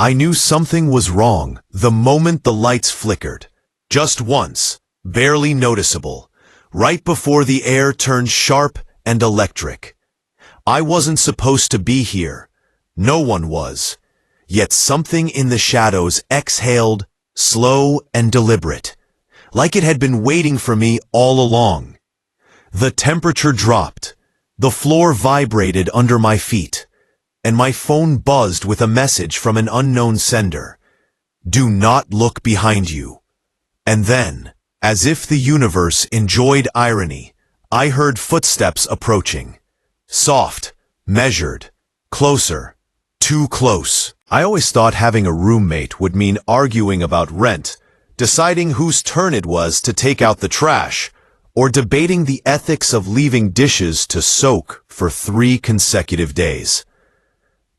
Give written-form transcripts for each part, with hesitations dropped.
I knew something was wrong the moment the lights flickered. Just once, barely noticeable, right before the air turned sharp and electric. I wasn't supposed to be here. No one was. Yet something in the shadows exhaled, slow and deliberate, like it had been waiting for me all along. The temperature dropped, the floor vibrated under my feet, and my phone buzzed with a message from an unknown sender. Do not look behind you. And then, as if the universe enjoyed irony, I heard footsteps approaching. Soft, measured, closer, too close. I always thought having a roommate would mean arguing about rent, deciding whose turn it was to take out the trash, or debating the ethics of leaving dishes to soak for 3 consecutive days.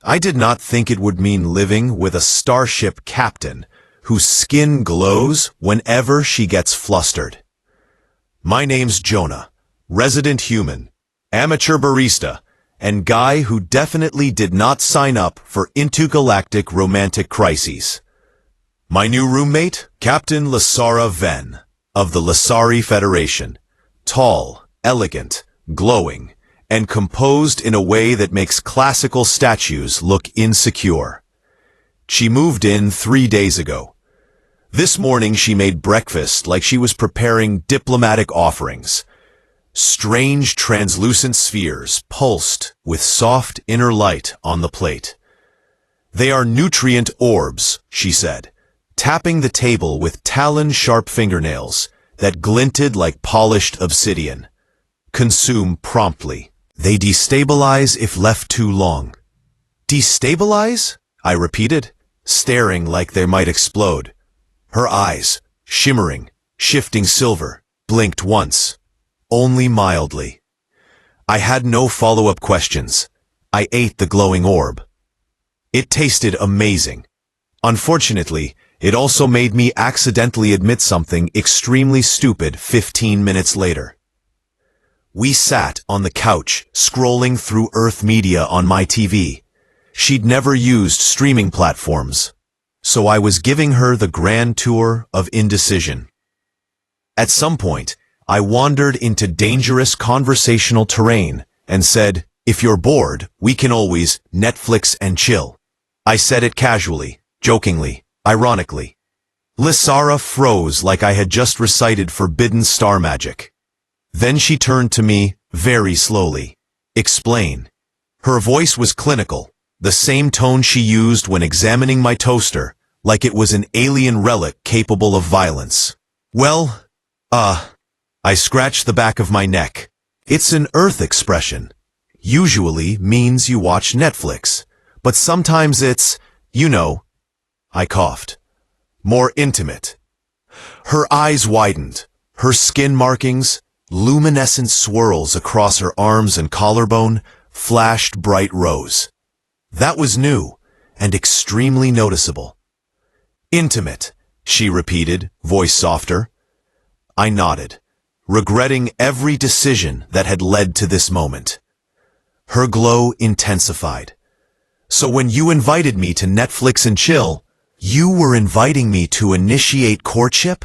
I did not think it would mean living with a starship captain whose skin glows whenever she gets flustered. My name's Jonah, resident human, amateur barista, and guy who definitely did not sign up for intergalactic romantic crises. My new roommate, Captain Lasara Venn, of the Lasari Federation. Tall, elegant, glowing, and composed in a way that makes classical statues look insecure. She moved in 3 days ago. This morning she made breakfast like she was preparing diplomatic offerings. Strange translucent spheres pulsed with soft inner light on the plate. They are nutrient orbs, she said, tapping the table with talon-sharp fingernails that glinted like polished obsidian. Consume promptly. They destabilize if left too long. Destabilize? I repeated, staring like they might explode. Her eyes, shimmering, shifting silver, blinked once. Only mildly. I had no follow-up questions. I ate the glowing orb. It tasted amazing. Unfortunately, it also made me accidentally admit something extremely stupid 15 minutes later. We sat on the couch, scrolling through Earth media on my TV. She'd never used streaming platforms, so I was giving her the grand tour of indecision. At some point, I wandered into dangerous conversational terrain and said, if you're bored, we can always Netflix and chill. I said it casually, jokingly, ironically. Lasara froze like I had just recited forbidden star magic. Then she turned to me, very slowly. Explain. Her voice was clinical, the same tone she used when examining my toaster, like it was an alien relic capable of violence. Well, I scratched the back of my neck. It's an Earth expression. Usually means you watch Netflix, but sometimes it's, you know, I coughed. More intimate. Her eyes widened, her skin markings, luminescent swirls across her arms and collarbone, flashed bright rose. That was new and extremely noticeable. Intimate, she repeated, voice softer. I nodded, regretting every decision that had led to this moment. Her glow intensified. So when you invited me to Netflix and chill, you were inviting me to initiate courtship?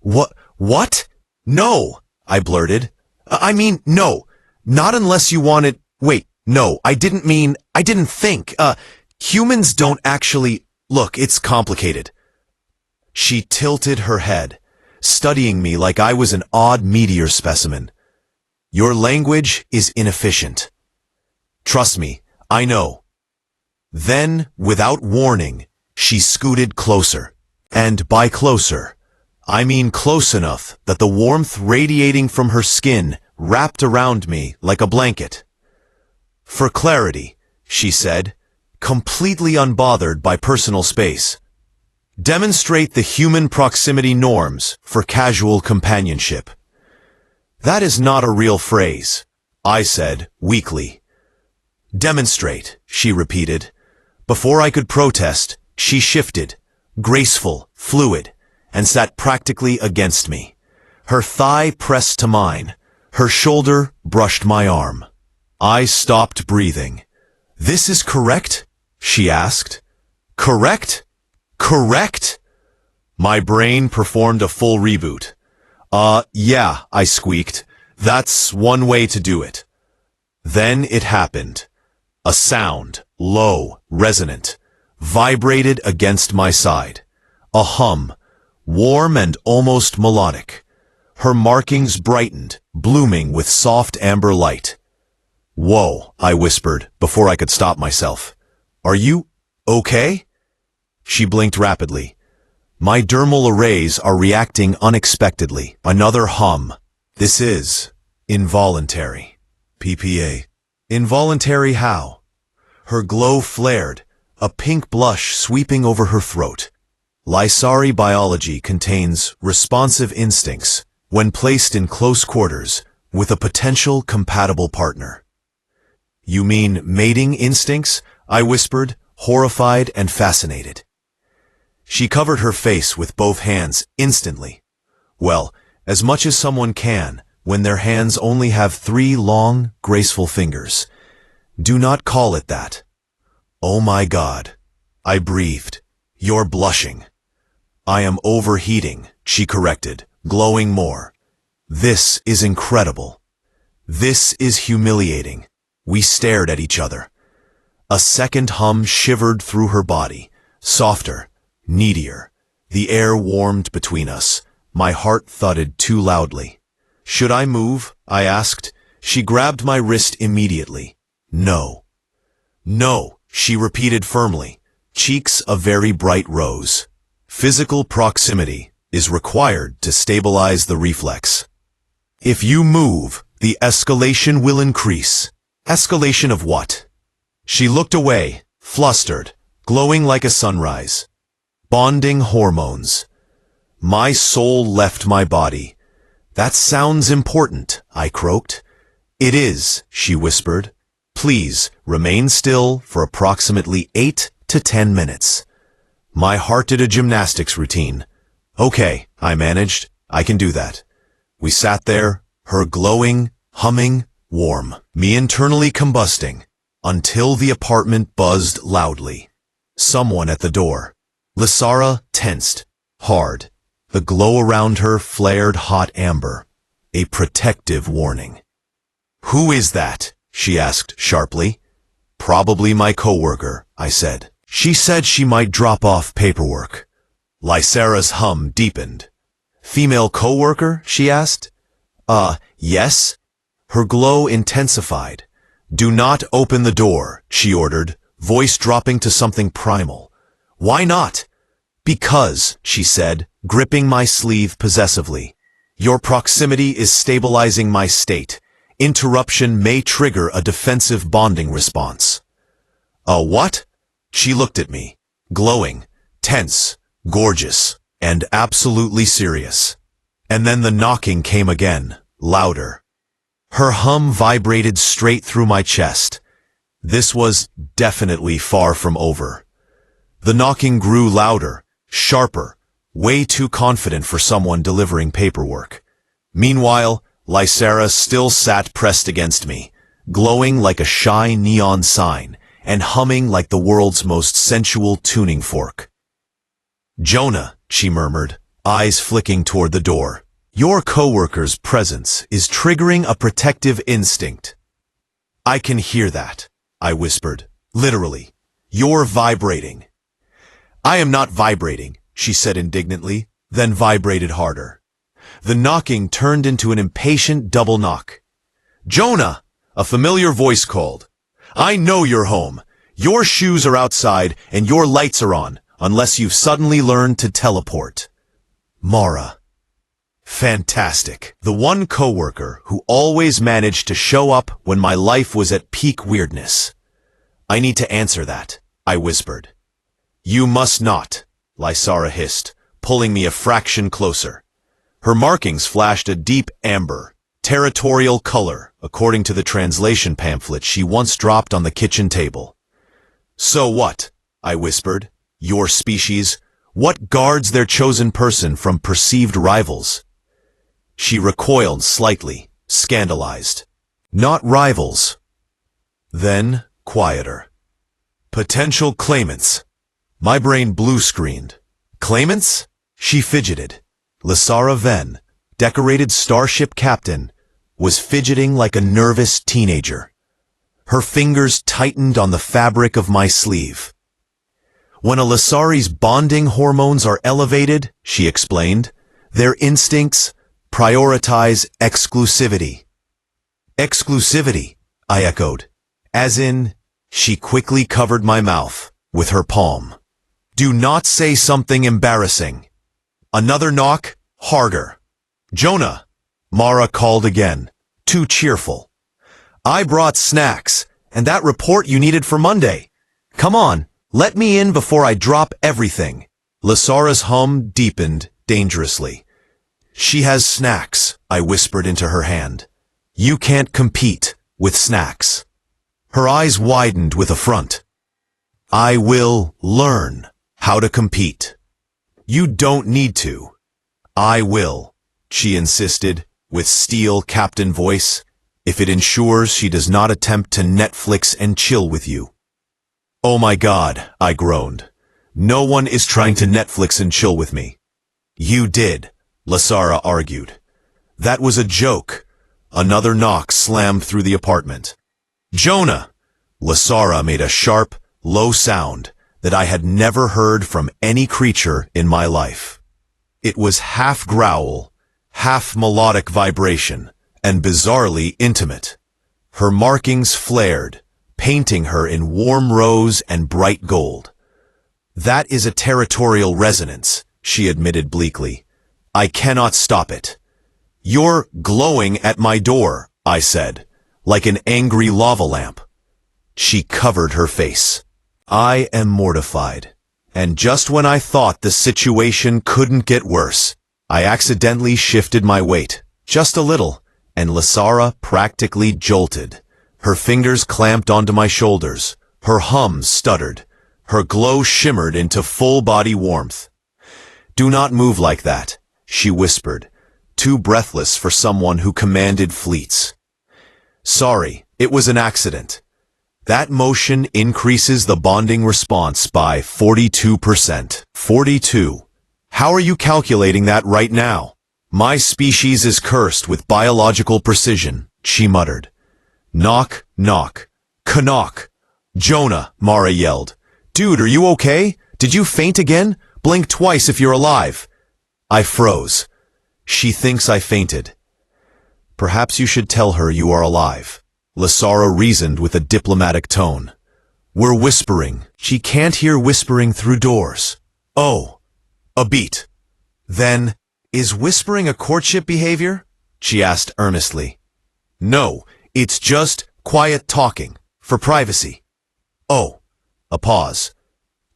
What? No, I blurted. I mean, no, not unless you wanted, wait, no, I didn't think, humans don't actually, look, it's complicated. She tilted her head, studying me like I was an odd meteor specimen. Your language is inefficient. Trust me, I know. Then, without warning, she scooted closer. And by closer, I mean close enough that the warmth radiating from her skin wrapped around me like a blanket. For clarity, she said, completely unbothered by personal space. Demonstrate the human proximity norms for casual companionship. That is not a real phrase, I said weakly. Demonstrate, she repeated. Before I could protest, she shifted, graceful, fluid, and sat practically against me. Her thigh pressed to mine. Her shoulder brushed my arm. I stopped breathing. This is correct? She asked. Correct? Correct? My brain performed a full reboot. Yeah, I squeaked. That's one way to do it. Then it happened. A sound, low, resonant, vibrated against my side. A hum, warm and almost melodic. Her markings brightened, blooming with soft amber light. Whoa, I whispered before I could stop myself. Are you okay? She blinked rapidly. My dermal arrays are reacting unexpectedly. Another hum. This is involuntary. PPA. Involuntary how? Her glow flared, a pink blush sweeping over her throat. Lysari biology contains responsive instincts when placed in close quarters with a potential compatible partner. You mean mating instincts? I whispered, horrified and fascinated. She covered her face with both hands instantly. Well, as much as someone can when their hands only have 3 long, graceful fingers. Do not call it that. Oh my God, I breathed. You're blushing. I am overheating, she corrected, glowing more. This is incredible. This is humiliating. We stared at each other. A second hum shivered through her body, softer, needier. The air warmed between us. My heart thudded too loudly. Should I move? I asked. She grabbed my wrist immediately. No. No, she repeated firmly, cheeks a very bright rose. Physical proximity is required to stabilize the reflex. If you move, the escalation will increase. Escalation of what? She looked away, flustered, glowing like a sunrise. Bonding hormones. My soul left my body. That sounds important, I croaked. It is, she whispered. Please remain still for approximately 8 to 10 minutes. My heart did a gymnastics routine. Okay, I managed. I can do that. We sat there, her glowing, humming, warm, me internally combusting, until the apartment buzzed loudly. Someone at the door. Lysara tensed, hard. The glow around her flared hot amber. A protective warning. Who is that? She asked sharply. Probably my coworker, I said. She said she might drop off paperwork. Lysara's hum deepened. Female coworker? She asked. Yes? Her glow intensified. Do not open the door, she ordered, voice dropping to something primal. Why not? Because, she said, gripping my sleeve possessively. Your proximity is stabilizing my state. Interruption may trigger a defensive bonding response. A what? She looked at me, glowing, tense, gorgeous, and absolutely serious. And then the knocking came again, louder. Her hum vibrated straight through my chest. This was definitely far from over. The knocking grew louder, sharper, way too confident for someone delivering paperwork. Meanwhile, Lysara still sat pressed against me, glowing like a shy neon sign and humming like the world's most sensual tuning fork. Jonah, she murmured, eyes flicking toward the door. Your coworker's presence is triggering a protective instinct. I can hear that, I whispered. Literally. You're vibrating. I am not vibrating, she said indignantly, then vibrated harder. The knocking turned into an impatient double knock. Jonah! A familiar voice called. I know you're home. Your shoes are outside and your lights are on, unless you've suddenly learned to teleport. Mara. Fantastic. The one coworker who always managed to show up when my life was at peak weirdness. I need to answer that, I whispered. You must not, Lysara hissed, pulling me a fraction closer. Her markings flashed a deep amber, territorial color, according to the translation pamphlet she once dropped on the kitchen table. So what? I whispered. Your species? What guards their chosen person from perceived rivals? She recoiled slightly, scandalized. Not rivals. Then, quieter. Potential claimants. My brain blue-screened. Claimants? She fidgeted. Lysara Venn, decorated starship captain, was fidgeting like a nervous teenager. Her fingers tightened on the fabric of my sleeve. When a Lysari's bonding hormones are elevated, she explained, their instincts prioritize exclusivity. Exclusivity, I echoed. As in, she quickly covered my mouth with her palm. Do not say something embarrassing. Another knock, harder. Jonah, Mara called again, too cheerful. I brought snacks, and that report you needed for Monday. Come on, let me in before I drop everything. Lysara's hum deepened dangerously. She has snacks, I whispered into her hand. You can't compete with snacks. Her eyes widened with affront. I will learn how to compete. You don't need to. I will, she insisted, with steel captain voice, if it ensures she does not attempt to Netflix and chill with you. Oh my God, I groaned. No one is trying to Netflix and chill with me. You did, Lysara argued. That was a joke. Another knock slammed through the apartment. Jonah! Lysara made a sharp, low sound that I had never heard from any creature in my life. It was half growl, half melodic vibration, and bizarrely intimate. Her markings flared, painting her in warm rose and bright gold. That is a territorial resonance, she admitted bleakly. I cannot stop it. You're glowing at my door, I said, like an angry lava lamp. She covered her face. I am mortified. And just when I thought the situation couldn't get worse, I accidentally shifted my weight, just a little, and Lysara practically jolted. Her fingers clamped onto my shoulders. Her hum stuttered. Her glow shimmered into full-body warmth. Do not move like that, she whispered, too breathless for someone who commanded fleets. Sorry, it was an accident. That motion increases the bonding response by 42%. 42. How are you calculating that right now? My species is cursed with biological precision, she muttered. Knock, knock. Knock. Jonah, Mara yelled. Dude, are you okay? Did you faint again? Blink twice if you're alive. I froze. She thinks I fainted. Perhaps you should tell her you are alive. Lysara reasoned with a diplomatic tone. We're whispering. She can't hear whispering through doors. Oh, a beat. Then, is whispering a courtship behavior? She asked earnestly. No, it's just quiet talking, for privacy. Oh, a pause.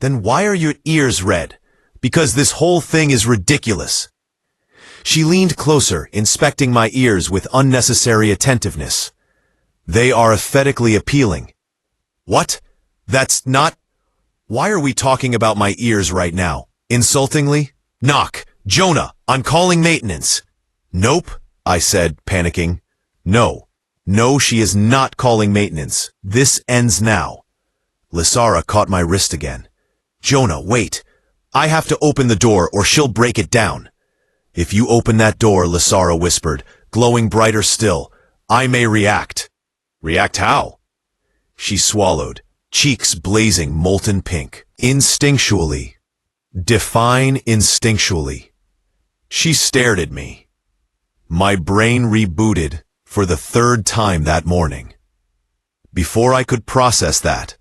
Then why are your ears red? Because this whole thing is ridiculous. She leaned closer, inspecting my ears with unnecessary attentiveness. They are aesthetically appealing. What? That's not... Why are we talking about my ears right now? Insultingly? Knock! Jonah, I'm calling maintenance. Nope, I said, panicking. No. No, she is not calling maintenance. This ends now. Lysara caught my wrist again. Jonah, wait. I have to open the door or she'll break it down. If you open that door, Lysara whispered, glowing brighter still, I may react. React how? She swallowed, cheeks blazing molten pink. Instinctually. Define instinctually. She stared at me. My brain rebooted for the third time that morning. Before I could process that,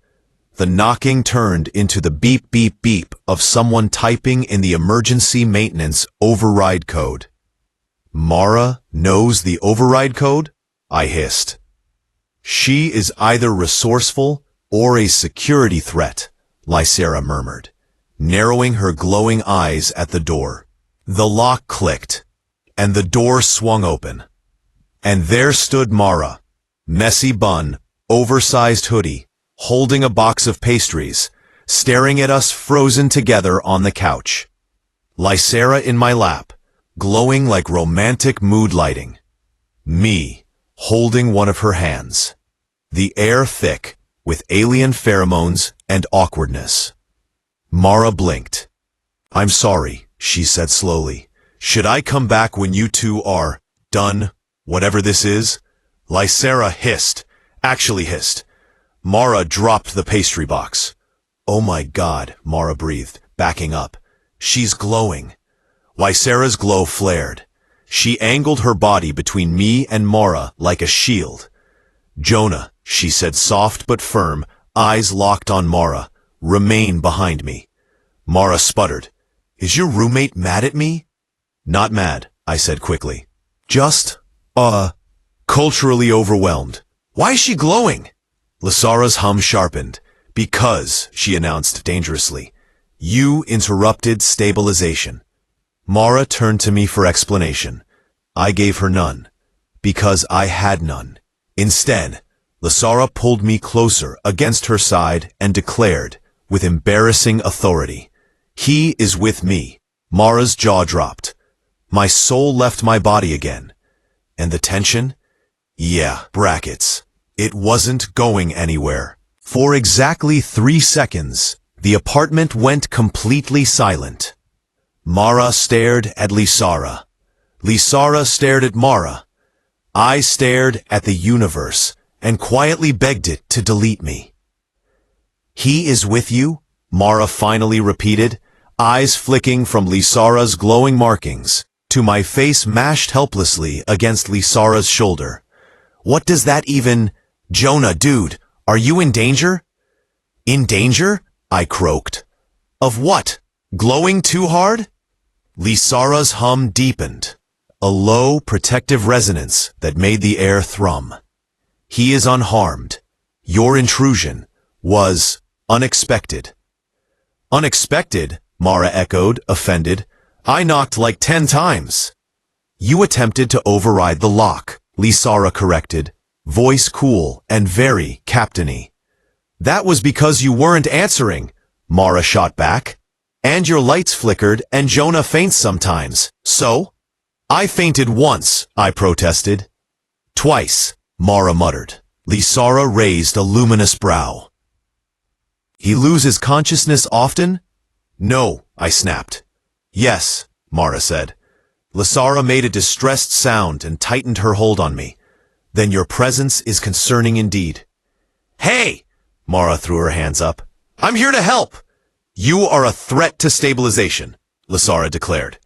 the knocking turned into the beep beep beep of someone typing in the emergency maintenance override code. Mara knows the override code? I hissed. She is either resourceful or a security threat, Lysara murmured, narrowing her glowing eyes at the door. The lock clicked, and the door swung open. And there stood Mara, messy bun, oversized hoodie, holding a box of pastries, staring at us frozen together on the couch. Lysara in my lap, glowing like romantic mood lighting. Me, holding one of her hands. The air thick with alien pheromones and awkwardness. Mara blinked. I'm sorry, she said slowly. Should I come back when you two are done, whatever this is? Lysera actually hissed. Mara dropped the pastry box. Oh my God, Mara breathed, backing up. She's glowing. Lysera's glow flared. She angled her body between me and Mara like a shield. Jonah, she said soft but firm, eyes locked on Mara, remain behind me. Mara sputtered. Is your roommate mad at me? Not mad, I said quickly. Just, culturally overwhelmed. Why is she glowing? Lysera's hum sharpened. Because, she announced dangerously, you interrupted stabilization. Mara turned to me for explanation. I gave her none. Because I had none. Instead, Lysera pulled me closer against her side and declared, with embarrassing authority, he is with me. Mara's jaw dropped. My soul left my body again. And the tension? Yeah, brackets. It wasn't going anywhere. For exactly 3 seconds, the apartment went completely silent. Mara stared at Lysera. Lysera stared at Mara. I stared at the universe and quietly begged it to delete me. He is with you? Mara finally repeated, eyes flicking from Lysera's glowing markings to my face mashed helplessly against Lysera's shoulder. What does that even... Jonah, dude, are you in danger? In danger? I croaked. Of what? Glowing too hard? Lysera's hum deepened, a low, protective resonance that made the air thrum. He is unharmed. Your intrusion was unexpected. Unexpected? Mara echoed, offended. I knocked like 10 times. You attempted to override the lock, Lysera corrected, voice cool and very captainy. That was because you weren't answering, Mara shot back. And your lights flickered and Jonah faints sometimes, so? I fainted once, I protested. Twice, Mara muttered. Lysera raised a luminous brow. He loses consciousness often? No, I snapped. Yes, Mara said. Lysera made a distressed sound and tightened her hold on me. Then your presence is concerning indeed. Hey! Mara threw her hands up. I'm here to help! You are a threat to stabilization, Lysera declared.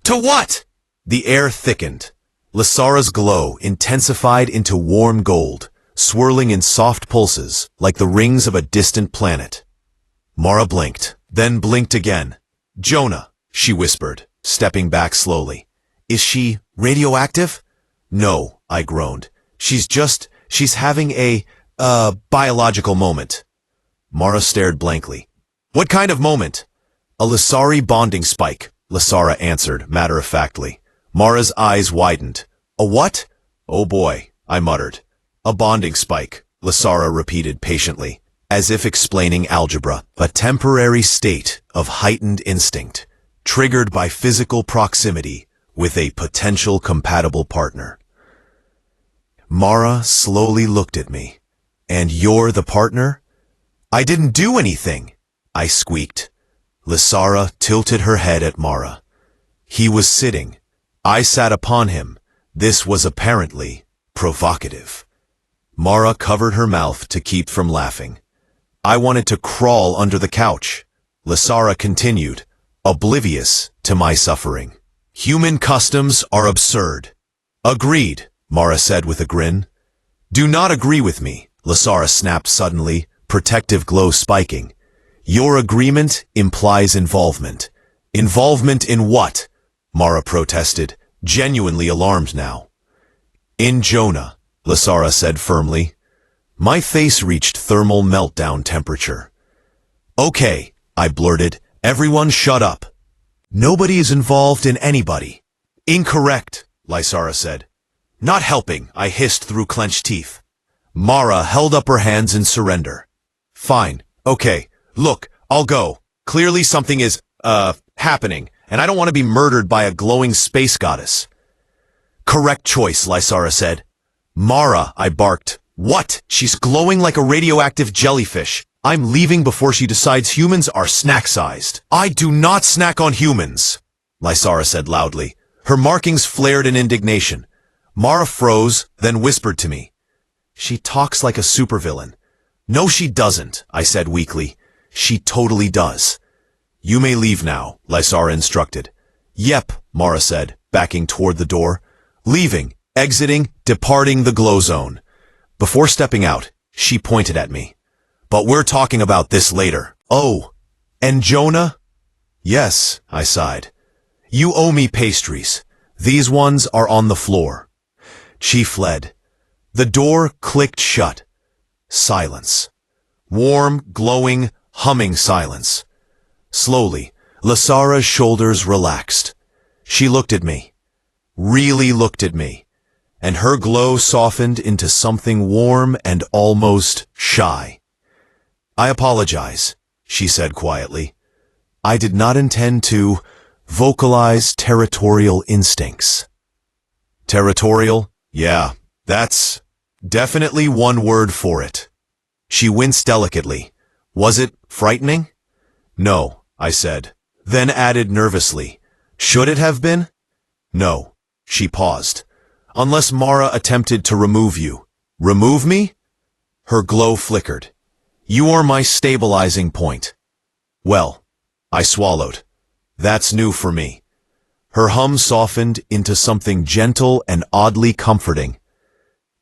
To what? The air thickened. Lysera's glow intensified into warm gold, swirling in soft pulses like the rings of a distant planet. Mara blinked, then blinked again. Jonah, she whispered, stepping back slowly. Is she radioactive? No, I groaned. She's having a, biological moment. Mara stared blankly. What kind of moment? A Lysari bonding spike, Lysera answered matter-of-factly. Mara's eyes widened. A what? Oh boy, I muttered. A bonding spike, Lysera repeated patiently, as if explaining algebra. A temporary state of heightened instinct, triggered by physical proximity with a potential compatible partner. Mara slowly looked at me. And you're the partner? I didn't do anything, I squeaked. Lysera tilted her head at Mara. He was sitting. I sat upon him. This was apparently provocative. Mara covered her mouth to keep from laughing. I wanted to crawl under the couch. Lysera continued, oblivious to my suffering. Human customs are absurd. Agreed, Mara said with a grin. Do not agree with me, Lysera snapped suddenly, protective glow spiking. Your agreement implies involvement. Involvement in what? Mara protested, genuinely alarmed now. In Jonah, Lysera said firmly. My face reached thermal meltdown temperature. Okay, I blurted. Everyone shut up. Nobody is involved in anybody. Incorrect, Lysera said. Not helping, I hissed through clenched teeth. Mara held up her hands in surrender. Fine, okay, look, I'll go. Clearly something is, happening, and I don't want to be murdered by a glowing space goddess. Correct choice, Lysera said. Mara, I barked. What? She's glowing like a radioactive jellyfish, I'm leaving before she decides humans are snack-sized. I do not snack on humans, Lysara said loudly. Her markings flared in indignation. Mara froze, then whispered to me. She talks like a supervillain. No, she doesn't, I said weakly. She totally does. You may leave now, Lysara instructed. Yep, Mara said, backing toward the door. Leaving, exiting, departing the glow zone. Before stepping out, she pointed at me. But we're talking about this later. Oh, and Jonah? Yes, I sighed. You owe me pastries. These ones are on the floor. She fled. The door clicked shut. Silence. Warm, glowing, humming silence. Slowly, Lysara's shoulders relaxed. She looked at me. Really looked at me. And her glow softened into something warm and almost shy. I apologize, she said quietly. I did not intend to vocalize territorial instincts. Territorial? Yeah, that's definitely one word for it. She winced delicately. Was it frightening? No, I said, then added nervously. Should it have been? No. She paused. Unless Mara attempted to remove you. Remove me? Her glow flickered. You are my stabilizing point. Well, I swallowed. That's new for me. Her hum softened into something gentle and oddly comforting.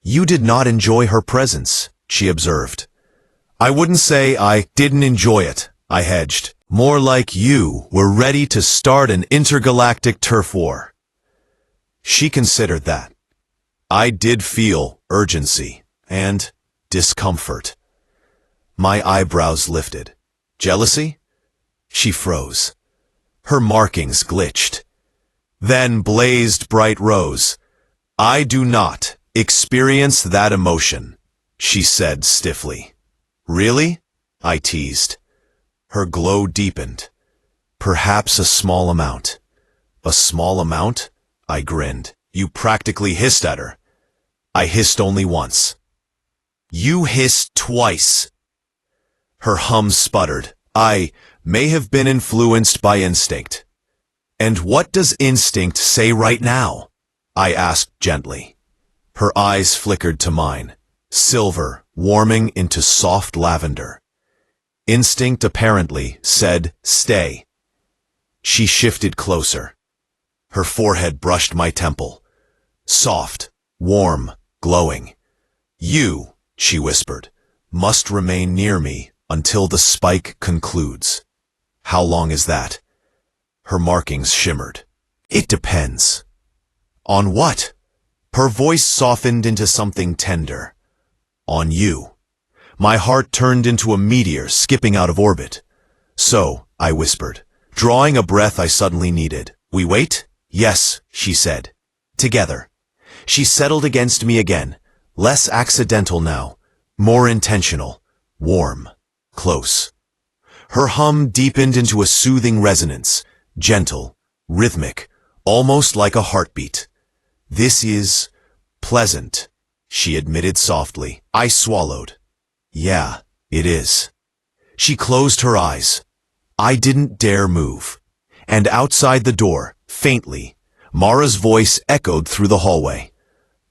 You did not enjoy her presence, she observed. I wouldn't say I didn't enjoy it, I hedged. More like you were ready to start an intergalactic turf war. She considered that. I did feel urgency and discomfort. My eyebrows lifted. Jealousy? She froze. Her markings glitched. Then blazed bright rose. I do not experience that emotion, she said stiffly. Really? I teased. Her glow deepened. Perhaps a small amount. A small amount? I grinned. You practically hissed at her. I hissed only once. You hissed twice. Her hum sputtered. I may have been influenced by instinct. And what does instinct say right now? I asked gently. Her eyes flickered to mine, silver warming into soft lavender. Instinct apparently said, stay. She shifted closer. Her forehead brushed my temple. Soft, warm, glowing. You, she whispered, must remain near me until the spike concludes. How long is that? Her markings shimmered. It depends. On what? Her voice softened into something tender. On you. My heart turned into a meteor skipping out of orbit. So, I whispered, drawing a breath I suddenly needed. We wait? Yes, she said. Together. She settled against me again, less accidental now, more intentional, warm, close. Her hum deepened into a soothing resonance, gentle, rhythmic, almost like a heartbeat. This is pleasant, she admitted softly. I swallowed. Yeah, it is. She closed her eyes. I didn't dare move. And outside the door, faintly, Mara's voice echoed through the hallway.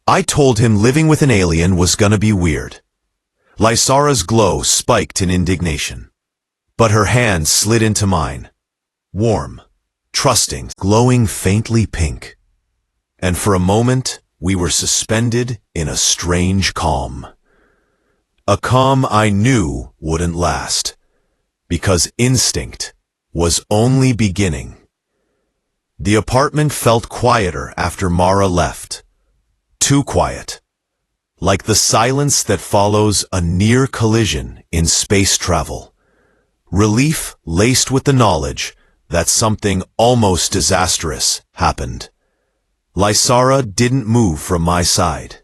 I told him living with an alien was gonna be weird. Lysara's glow spiked in indignation. But her hand slid into mine. Warm, trusting, glowing faintly pink. And for a moment, we were suspended in a strange calm. A calm I knew wouldn't last, because instinct was only beginning. The apartment felt quieter after Mara left. Too quiet. Like the silence that follows a near collision in space travel. Relief laced with the knowledge that something almost disastrous happened. Lysara didn't move from my side.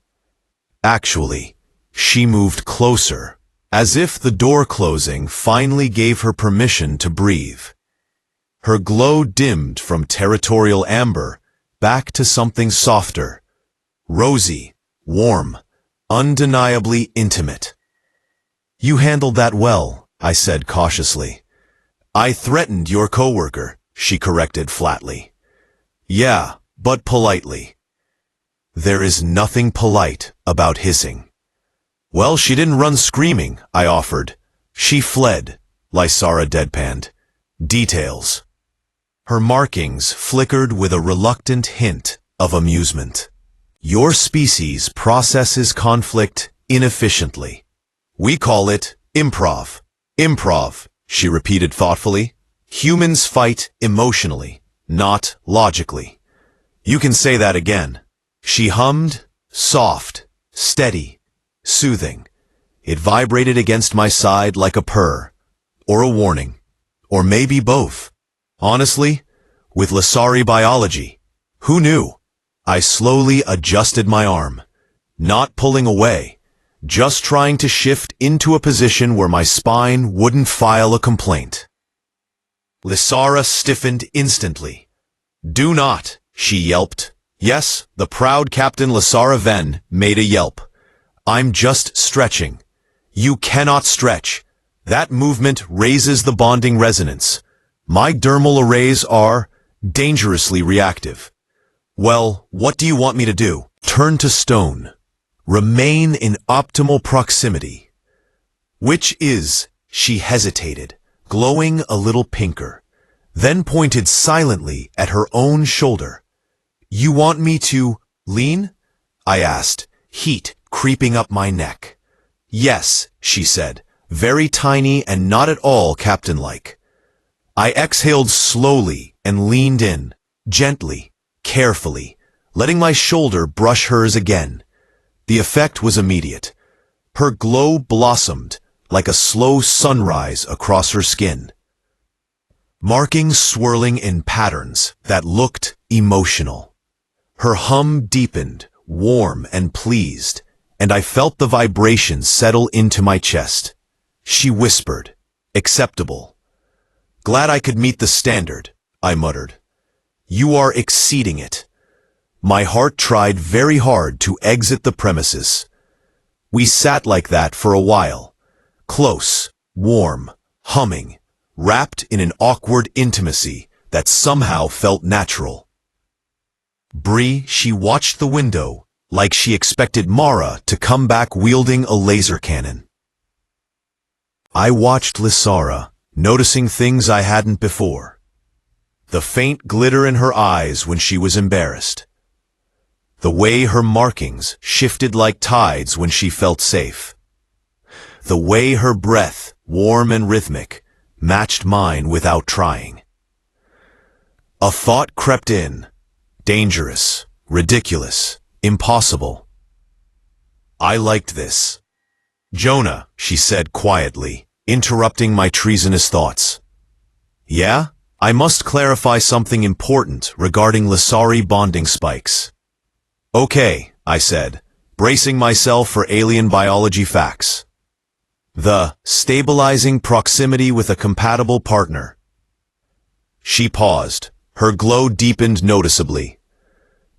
Actually, she moved closer, as if the door closing finally gave her permission to breathe. Her glow dimmed from territorial amber back to something softer, rosy, warm, undeniably intimate. You handled that well, I said cautiously. I threatened your coworker, she corrected flatly. Yeah, but politely. There is nothing polite about hissing. Well, she didn't run screaming, I offered. She fled, Lysara deadpanned. Details. Her markings flickered with a reluctant hint of amusement. Your species processes conflict inefficiently. We call it improv. Improv, she repeated thoughtfully. Humans fight emotionally, not logically. You can say that again. She hummed, soft, steady, soothing. It vibrated against my side like a purr, or a warning, or maybe both. Honestly, with Lysari biology, who knew? I slowly adjusted my arm, not pulling away, just trying to shift into a position where my spine wouldn't file a complaint. Lysara stiffened instantly. Do not, she yelped. Yes, the proud Captain Lysara Ven made a yelp. I'm just stretching. You cannot stretch. That movement raises the bonding resonance. My dermal arrays are dangerously reactive. Well, what do you want me to do? Turn to stone. Remain in optimal proximity. Which is, she hesitated, glowing a little pinker, then pointed silently at her own shoulder. You want me to lean? I asked, heat creeping up my neck. Yes, she said, very tiny and not at all captain-like. I exhaled slowly and leaned in, gently, carefully, letting my shoulder brush hers again. The effect was immediate. Her glow blossomed like a slow sunrise across her skin. Markings swirling in patterns that looked emotional. Her hum deepened, warm and pleased, and I felt the vibration settle into my chest. She whispered, acceptable. Glad I could meet the standard, I muttered. You are exceeding it. My heart tried very hard to exit the premises. We sat like that for a while, close, warm, humming, wrapped in an awkward intimacy that somehow felt natural. Bree, she watched the window like she expected Mara to come back wielding a laser cannon. I watched Lysara, noticing things I hadn't before. The faint glitter in her eyes when she was embarrassed. The way her markings shifted like tides when she felt safe. The way her breath, warm and rhythmic, matched mine without trying. A thought crept in. Dangerous, ridiculous, impossible. I liked this. Jonah, she said quietly, interrupting my treasonous thoughts. Yeah? I must clarify something important regarding Lysari bonding spikes. Okay, I said, bracing myself for alien biology facts. The stabilizing proximity with a compatible partner. She paused. Her glow deepened noticeably.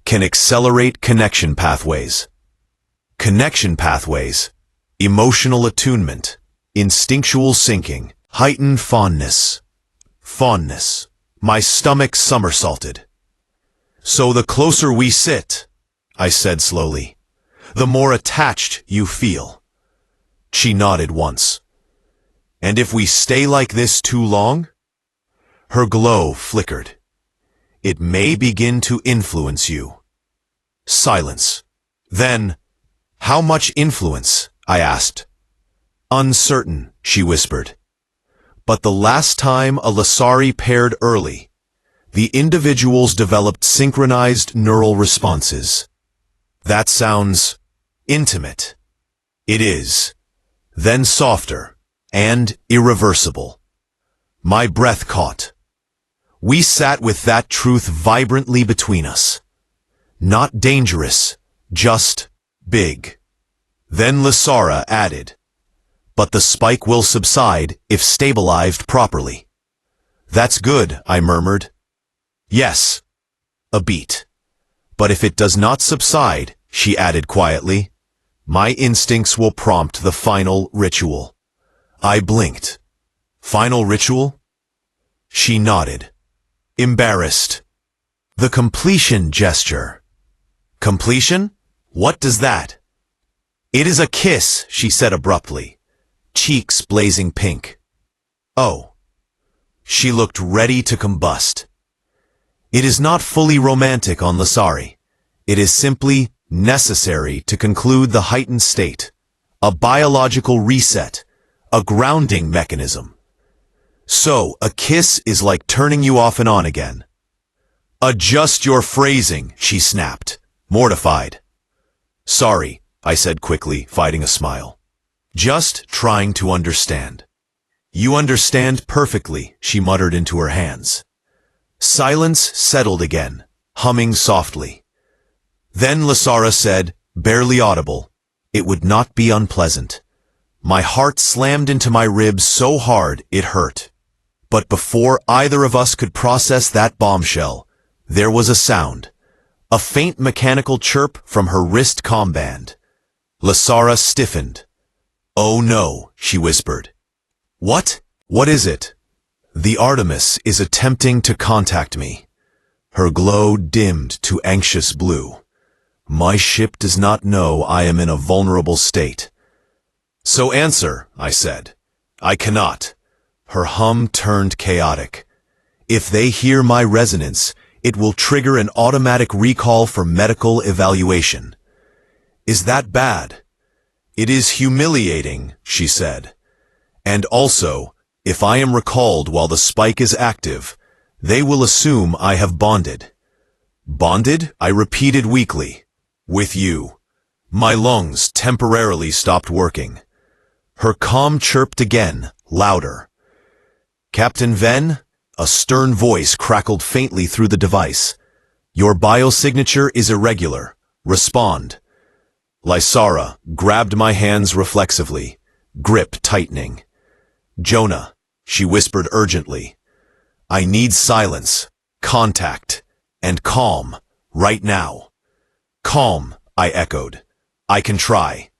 Can accelerate connection pathways. Connection pathways. Emotional attunement. Instinctual syncing. Heightened fondness. Fondness. My stomach somersaulted. So the closer we sit, I said slowly, the more attached you feel. She nodded once. And if we stay like this too long? Her glow flickered. It may begin to influence you. Silence. Then, how much influence? I asked. Uncertain, she whispered. But the last time a Lysari paired early, the individuals developed synchronized neural responses. That sounds intimate. It is. Then softer and irreversible. My breath caught. We sat with that truth vibrantly between us. Not dangerous, just big. Then Lysara added, but the spike will subside if stabilized properly. That's good, I murmured. Yes. A beat. But if it does not subside, she added quietly, my instincts will prompt the final ritual. I blinked, Final ritual? She nodded, embarrassed. The completion gesture. Completion? What does that? It is a kiss, she said abruptly, cheeks blazing pink. Oh. She looked ready to combust. It is not fully romantic on Lasari. It is simply necessary to conclude the heightened state, a biological reset, a grounding mechanism. So, a kiss is like turning you off and on again. Adjust your phrasing, she snapped, mortified. Sorry, I said quickly, fighting a smile. Just trying to understand. You understand perfectly, she muttered into her hands. Silence settled again, humming softly. Then Lasara said, barely audible, it would not be unpleasant. My heart slammed into my ribs so hard it hurt. But before either of us could process that bombshell, there was a sound. A faint mechanical chirp from her wrist comband. Lasara stiffened. Oh no, she whispered. What? What is it? The Artemis is attempting to contact me. Her glow dimmed to anxious blue. My ship does not know I am in a vulnerable state. So answer, I said. I cannot. Her hum turned chaotic. If they hear my resonance, it will trigger an automatic recall for medical evaluation. Is that bad? It is humiliating, she said. And also, if I am recalled while the spike is active, they will assume I have bonded. Bonded? I repeated weakly. With you. My lungs temporarily stopped working. Her calm chirped again, louder. Captain Venn? A stern voice crackled faintly through the device. Your biosignature is irregular. Respond. Lysara grabbed my hands reflexively, grip tightening. Jonah, she whispered urgently. I need silence, contact, and calm, right now. Calm, I echoed. I can try.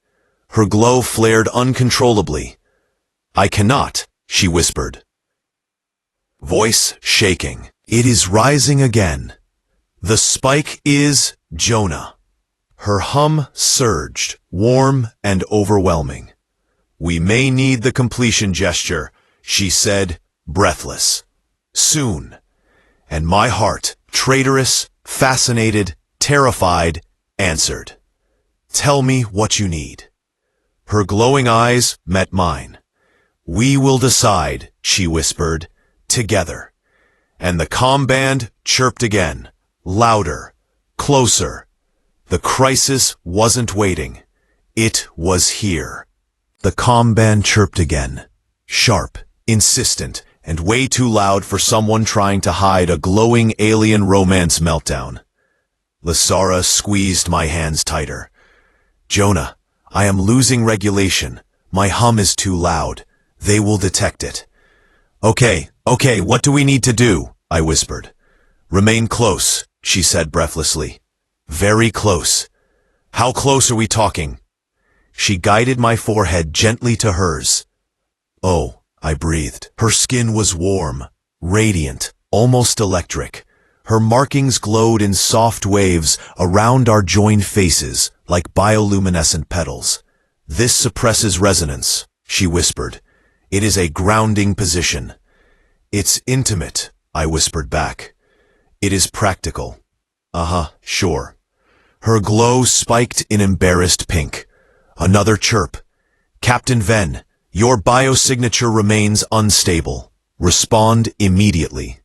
Her glow flared uncontrollably. I cannot, she whispered. Voice shaking. It is rising again. The spike is Jonah. Her hum surged, warm and overwhelming. We may need the completion gesture, she said, breathless. Soon. And my heart, traitorous, fascinated, terrified, answered. Tell me what you need. Her glowing eyes met mine. We will decide, she whispered, together. And the comm band chirped again, louder, closer. The crisis wasn't waiting. It was here. The comm band chirped again, sharp, insistent, and way too loud for someone trying to hide a glowing alien romance meltdown. Lasara squeezed my hands tighter. Jonah, I am losing regulation. My hum is too loud. They will detect it. Okay, what do we need to do? I whispered. Remain close, she said breathlessly. Very close. How close are we talking? She guided my forehead gently to hers. Oh, I breathed. Her skin was warm, radiant, almost electric. Her markings glowed in soft waves around our joined faces like bioluminescent petals. This suppresses resonance, she whispered. It is a grounding position. It's intimate, I whispered back. It is practical. Sure. Her glow spiked in embarrassed pink. Another chirp. Captain Venn, your biosignature remains unstable. Respond immediately.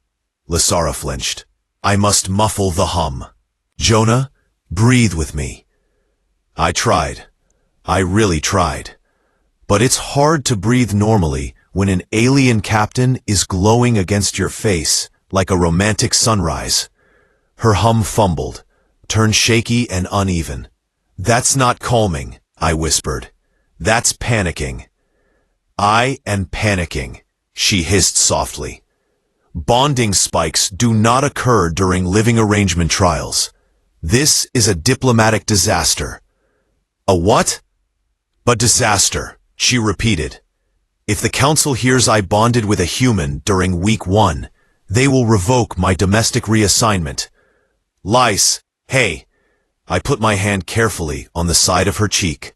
Lasara flinched. I must muffle the hum. Jonah, breathe with me. I tried. I really tried. But it's hard to breathe normally when an alien captain is glowing against your face like a romantic sunrise. Her hum fumbled, turned shaky and uneven. That's not calming, I whispered. That's panicking. I am panicking, she hissed softly. Bonding spikes do not occur during living arrangement trials. This is a diplomatic disaster. A what? A disaster, she repeated. If the council hears I bonded with a human during week 1, they will revoke my domestic reassignment. Lice, hey. I put my hand carefully on the side of her cheek.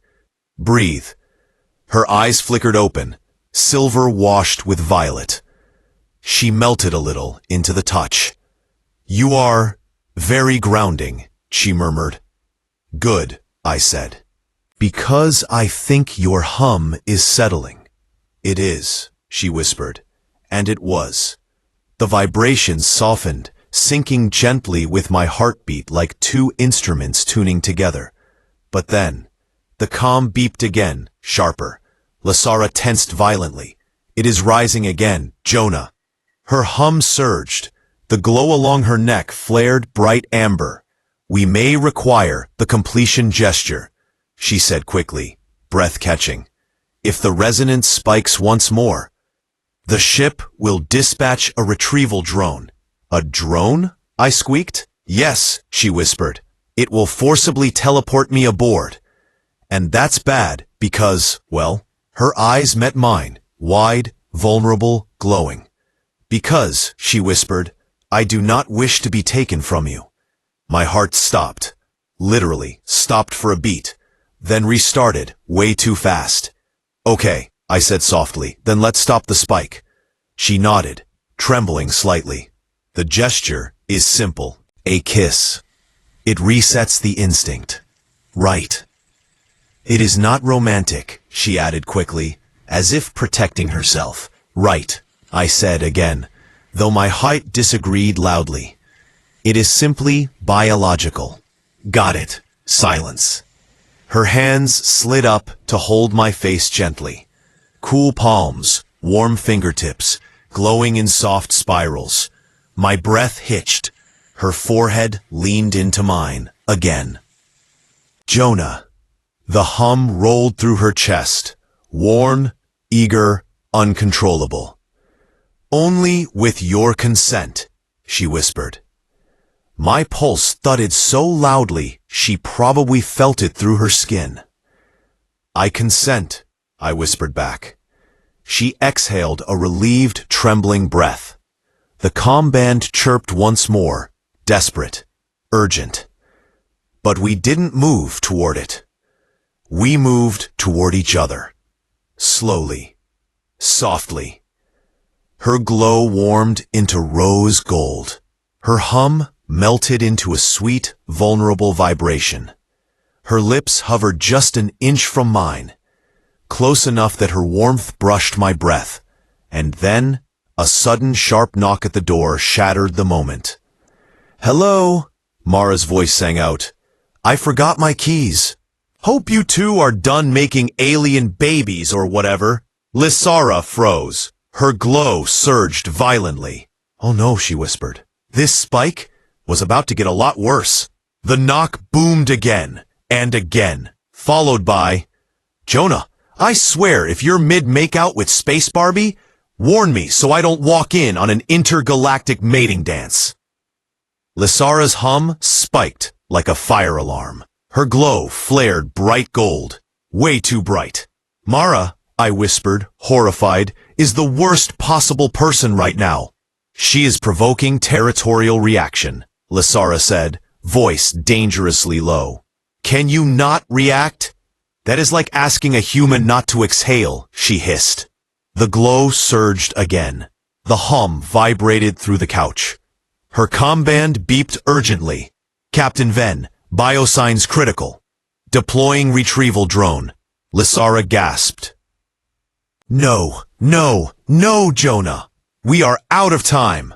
Breathe. Her eyes flickered open, silver washed with violet. She melted a little into the touch. You are very grounding, she murmured. Good, I said. Because I think your hum is settling. It is, she whispered, and it was. The vibrations softened, sinking gently with my heartbeat like two instruments tuning together. But then, the calm beeped again, sharper. Lasara tensed violently. It is rising again, Jonah. Her hum surged. The glow along her neck flared bright amber. We may require the completion gesture, she said quickly, breath catching. If the resonance spikes once more, the ship will dispatch a retrieval drone. A drone? I squeaked. Yes, she whispered. It will forcibly teleport me aboard. And that's bad because, well, her eyes met mine, wide, vulnerable, glowing. Because, she whispered, I do not wish to be taken from you. My heart stopped. Literally, stopped for a beat. Then restarted, way too fast. Okay, I said softly, then let's stop the spike. She nodded, trembling slightly. The gesture is simple. A kiss. It resets the instinct. Right. It is not romantic, she added quickly, as if protecting herself. Right, I said again, though my heart disagreed loudly. It is simply biological. Got it. Silence. Her hands slid up to hold my face gently. Cool palms, warm fingertips, glowing in soft spirals. My breath hitched. Her forehead leaned into mine again. Jonah. The hum rolled through her chest, warm, eager, uncontrollable. Only with your consent, she whispered. My pulse thudded so loudly she probably felt it through her skin. I consent, I whispered back. She exhaled a relieved, trembling breath. The comm band chirped once more, desperate, urgent. But we didn't move toward it. We moved toward each other. Slowly, softly. Her glow warmed into rose gold. Her hum melted into a sweet, vulnerable vibration. Her lips hovered just an inch from mine, close enough that her warmth brushed my breath, and then a sudden sharp knock at the door shattered the moment. Hello, Mara's voice sang out. I forgot my keys. Hope you two are done making alien babies or whatever. Lysara froze. Her glow surged violently. Oh no, she whispered. This spike was about to get a lot worse. The knock boomed again and again, followed by, Jonah, I swear if you're mid-make-out with Space Barbie, warn me so I don't walk in on an intergalactic mating dance. Lysara's hum spiked like a fire alarm. Her glow flared bright gold, way too bright. Mara, I whispered, horrified, is the worst possible person right now. She is provoking territorial reaction, Lysara said, voice dangerously low. Can you not react? That is like asking a human not to exhale, she hissed. The glow surged again. The hum vibrated through the couch. Her comm band beeped urgently. Captain Ven, biosigns critical. Deploying retrieval drone. Lysara gasped. No, no, no, Jonah. We are out of time.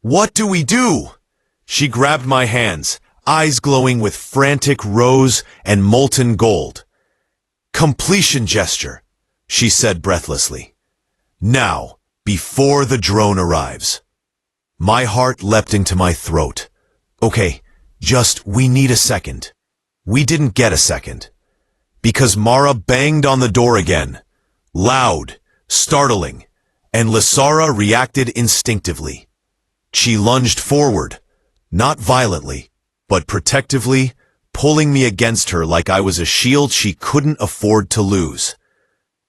What do we do? She grabbed my hands, eyes glowing with frantic rose and molten gold. Completion gesture, she said breathlessly. Now, before the drone arrives. My heart leapt into my throat. Okay, we need a second. We didn't get a second. Because Mara banged on the door again. Loud, startling, and Lysara reacted instinctively. She lunged forward, not violently, but protectively, pulling me against her like I was a shield she couldn't afford to lose.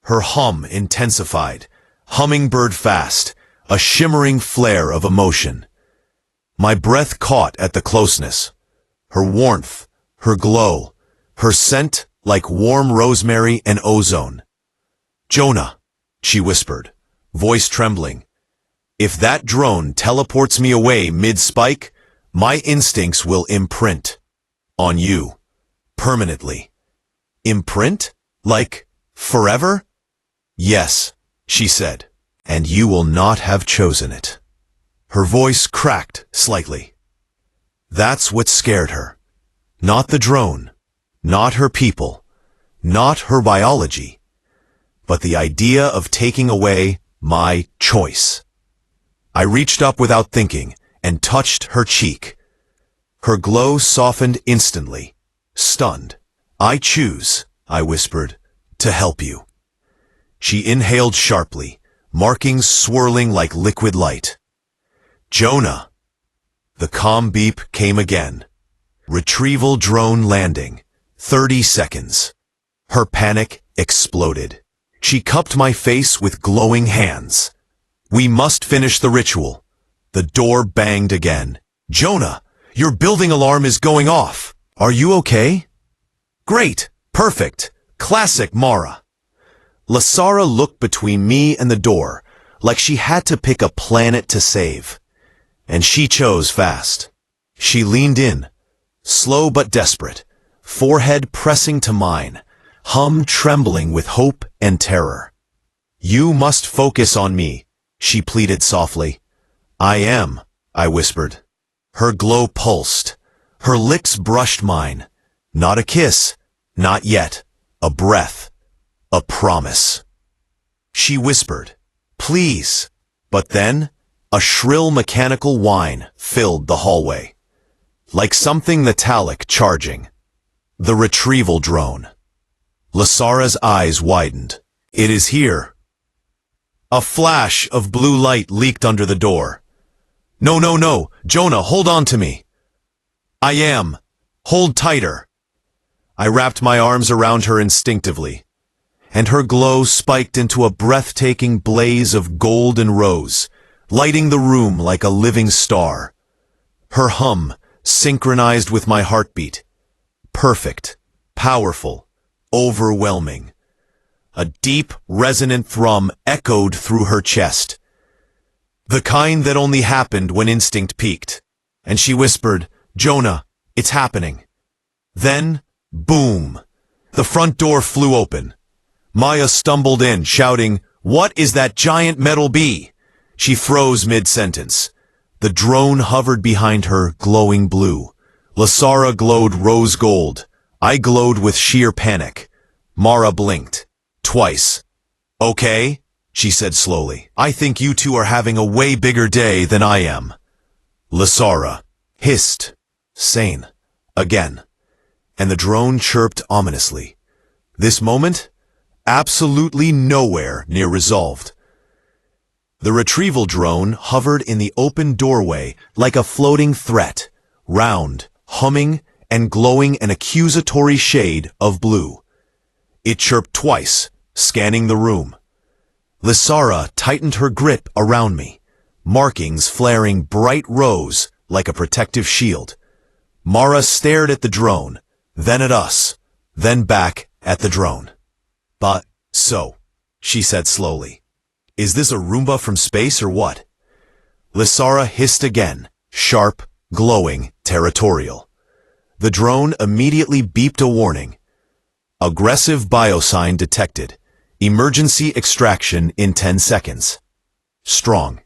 Her hum intensified, hummingbird fast, a shimmering flare of emotion. My breath caught at the closeness. Her warmth, her glow, her scent like warm rosemary and ozone. "Jonah," she whispered, voice trembling. "If that drone teleports me away mid-spike, my instincts will imprint on you, permanently." "Imprint? Like, forever?" "Yes," she said, "and you will not have chosen it." Her voice cracked slightly. That's what scared her. Not the drone, not her people, not her biology, but the idea of taking away my choice. I reached up without thinking and touched her cheek. Her glow softened instantly, stunned. "I choose," I whispered, "to help you." She inhaled sharply, markings swirling like liquid light. "Jonah." The calm beep came again. Retrieval drone landing. 30 seconds. Her panic exploded. She cupped my face with glowing hands. "We must finish the ritual." The door banged again. "Jonah, your building alarm is going off. Are you okay?" "Great. Perfect. Classic Mara." Lasara looked between me and the door, like she had to pick a planet to save. And she chose fast. She leaned in, slow but desperate, forehead pressing to mine, hum trembling with hope and terror. "You must focus on me," she pleaded softly. "I am," I whispered. Her glow pulsed. Her lips brushed mine. Not a kiss, not yet. A breath. A promise. She whispered, "Please." But then, a shrill mechanical whine filled the hallway. Like something metallic charging. The retrieval drone. Lasara's eyes widened. "It is here." A flash of blue light leaked under the door. "No, no, no! Jonah, hold on to me!" "I am. Hold tighter." I wrapped my arms around her instinctively, and her glow spiked into a breathtaking blaze of gold and rose, lighting the room like a living star. Her hum synchronized with my heartbeat. Perfect, powerful, overwhelming. A deep, resonant thrum echoed through her chest. The kind that only happened when instinct peaked. And she whispered, "Jonah, it's happening." Then, boom! The front door flew open. Maya stumbled in, shouting, "What is that giant metal bee?" She froze mid-sentence. The drone hovered behind her, glowing blue. Lasara glowed rose gold. I glowed with sheer panic. Mara blinked. Twice. "Okay," she said slowly. "I think you two are having a way bigger day than I am." Lasara hissed. "Sane." Again. And the drone chirped ominously. This moment, absolutely nowhere near resolved. The retrieval drone hovered in the open doorway like a floating threat, round, humming, and glowing an accusatory shade of blue. It chirped twice, scanning the room. Lasara tightened her grip around me, markings flaring bright rose like a protective shield. Mara stared at the drone, then at us, then back at the drone. "But, so," she said slowly, "is this a Roomba from space or what?" Lasara hissed again, sharp, glowing, territorial. The drone immediately beeped a warning. Aggressive biosign detected. Emergency extraction in 10 seconds. Strong.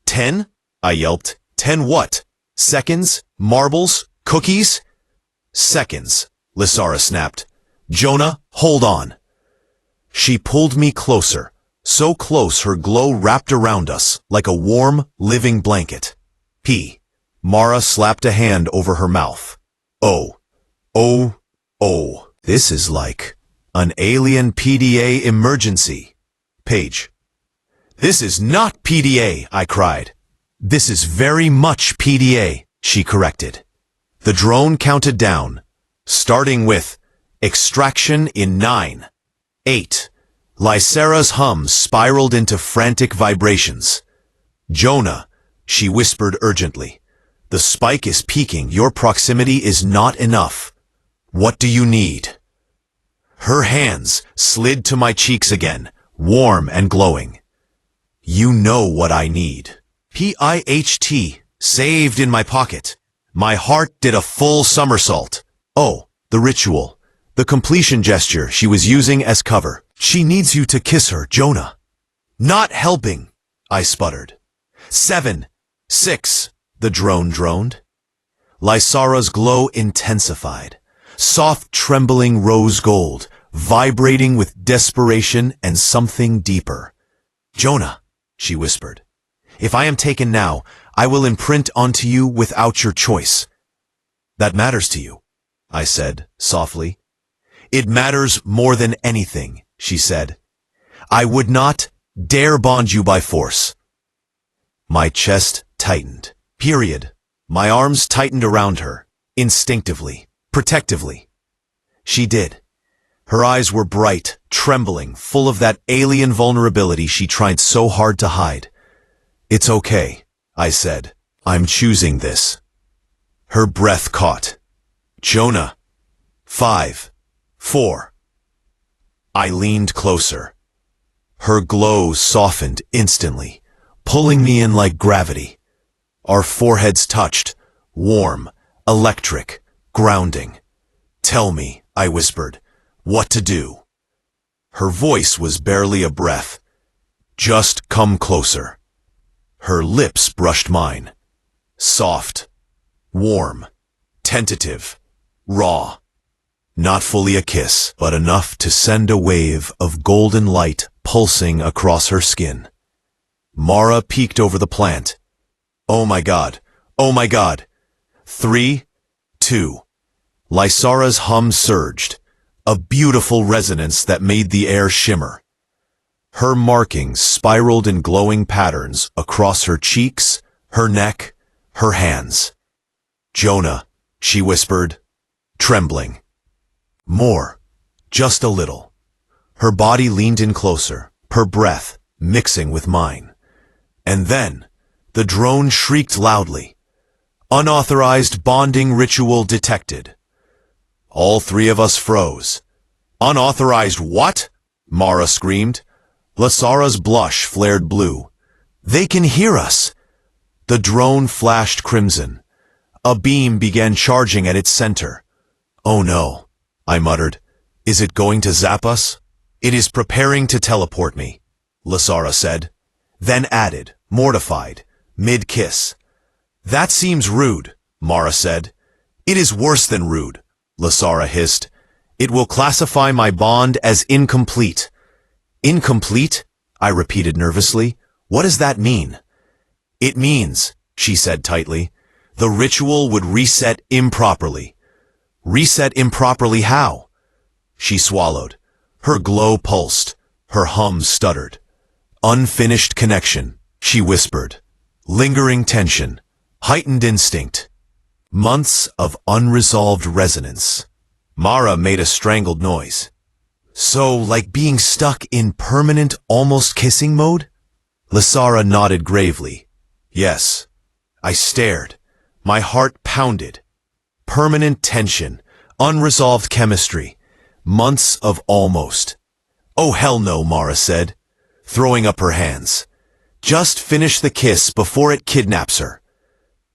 10? I yelped. 10 what? Seconds? Marbles? Cookies? Seconds, Lasara snapped. "Jonah, hold on." She pulled me closer, so close her glow wrapped around us like a warm, living blanket. Mara slapped a hand over her mouth. "Oh, oh, oh, this is like an alien PDA emergency." Page. "This is not PDA," I cried. "This is very much PDA," she corrected. The drone counted down, starting with extraction in 9, 8, Lysera's hum spiraled into frantic vibrations. Jonah, she whispered urgently. The spike is peaking. Your proximity is not enough. What do you need? Her hands slid to my cheeks again, warm and glowing. You know what I need. PIHT, saved in my pocket. My heart did a full somersault. Oh, the ritual. The completion gesture she was using as cover. She needs you to kiss her, Jonah. Not helping, I sputtered. 7, 6, the drone droned. Lysara's glow intensified. Soft trembling rose gold, vibrating with desperation and something deeper. Jonah, she whispered, if I am taken now, I will imprint onto you without your choice. That matters to you, I said softly. It matters more than anything, she said. I would not dare bond you by force. My chest tightened. Period. My arms tightened around her, instinctively, protectively. She did. Her eyes were bright, trembling, full of that alien vulnerability she tried so hard to hide. It's okay, I said. I'm choosing this. Her breath caught. Jonah. 5, 4. I leaned closer. Her glow softened instantly, pulling me in like gravity. Our foreheads touched, warm, electric, grounding. Tell me, I whispered, what to do. Her voice was barely a breath. Just come closer. Her lips brushed mine. Soft, warm, tentative, raw. Not fully a kiss, but enough to send a wave of golden light pulsing across her skin. Mara peeked over the plant. Oh my God, oh my God. 3, 2. Lysara's hum surged, a beautiful resonance that made the air shimmer. Her markings spiraled in glowing patterns across her cheeks, her neck, her hands. Jonah, she whispered, trembling. More, just a little. Her body leaned in closer, her breath mixing with mine. And then, the drone shrieked loudly. Unauthorized bonding ritual detected. All three of us froze. Unauthorized what? Mara screamed. Lysara's blush flared blue. They can hear us. The drone flashed crimson. A beam began charging at its center. Oh no, I muttered. Is it going to zap us? It is preparing to teleport me, Lysara said. Then added, mortified, mid-kiss. That seems rude, Mara said. It is worse than rude, Lysara hissed. It will classify my bond as incomplete. Incomplete? I repeated nervously. What does that mean? It means, she said tightly, the ritual would reset improperly. Reset improperly how? She swallowed. Her glow pulsed. Her hum stuttered. Unfinished connection, she whispered. Lingering tension. Heightened instinct. Months of unresolved resonance. Mara made a strangled noise. So, like being stuck in permanent, almost kissing mode? Lysara nodded gravely. Yes. I stared. My heart pounded. Permanent tension. Unresolved chemistry. Months of almost. Oh hell no, Mara said, throwing up her hands. Just finish the kiss before it kidnaps her.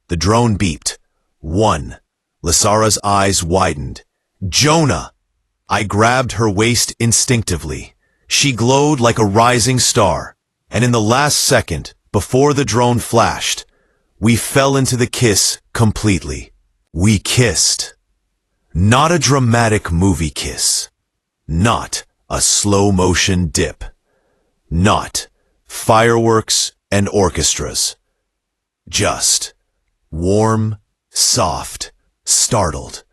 The drone beeped. 1. Lysara's eyes widened. Jonah! I grabbed her waist instinctively. She glowed like a rising star, and in the last second, before the drone flashed, we fell into the kiss completely. We kissed. Not a dramatic movie kiss. Not a slow-motion dip. Not fireworks and orchestras. Just warm, soft, startled.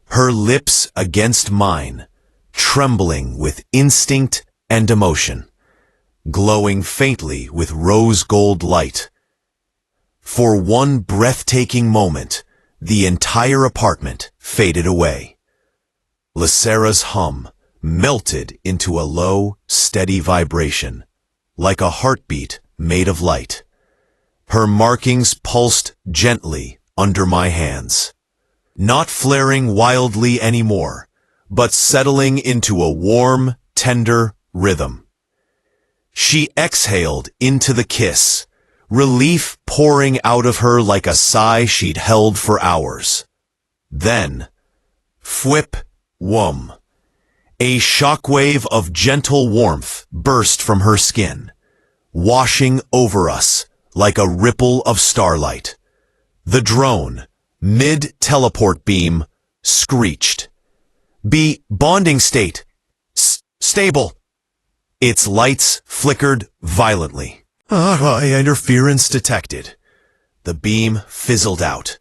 Her lips against mine, trembling with instinct and emotion, glowing faintly with rose gold light. For one breathtaking moment, the entire apartment faded away. Lysara's hum melted into a low, steady vibration, like a heartbeat made of light. Her markings pulsed gently under my hands, not flaring wildly anymore, but settling into a warm, tender rhythm. She exhaled into the kiss, relief pouring out of her like a sigh she'd held for hours. Then, fwip, whum. A shockwave of gentle warmth burst from her skin, washing over us like a ripple of starlight. The drone, mid-teleport beam, screeched. "Be bonding state. Stable." Its lights flickered violently. Interference detected. The beam fizzled out.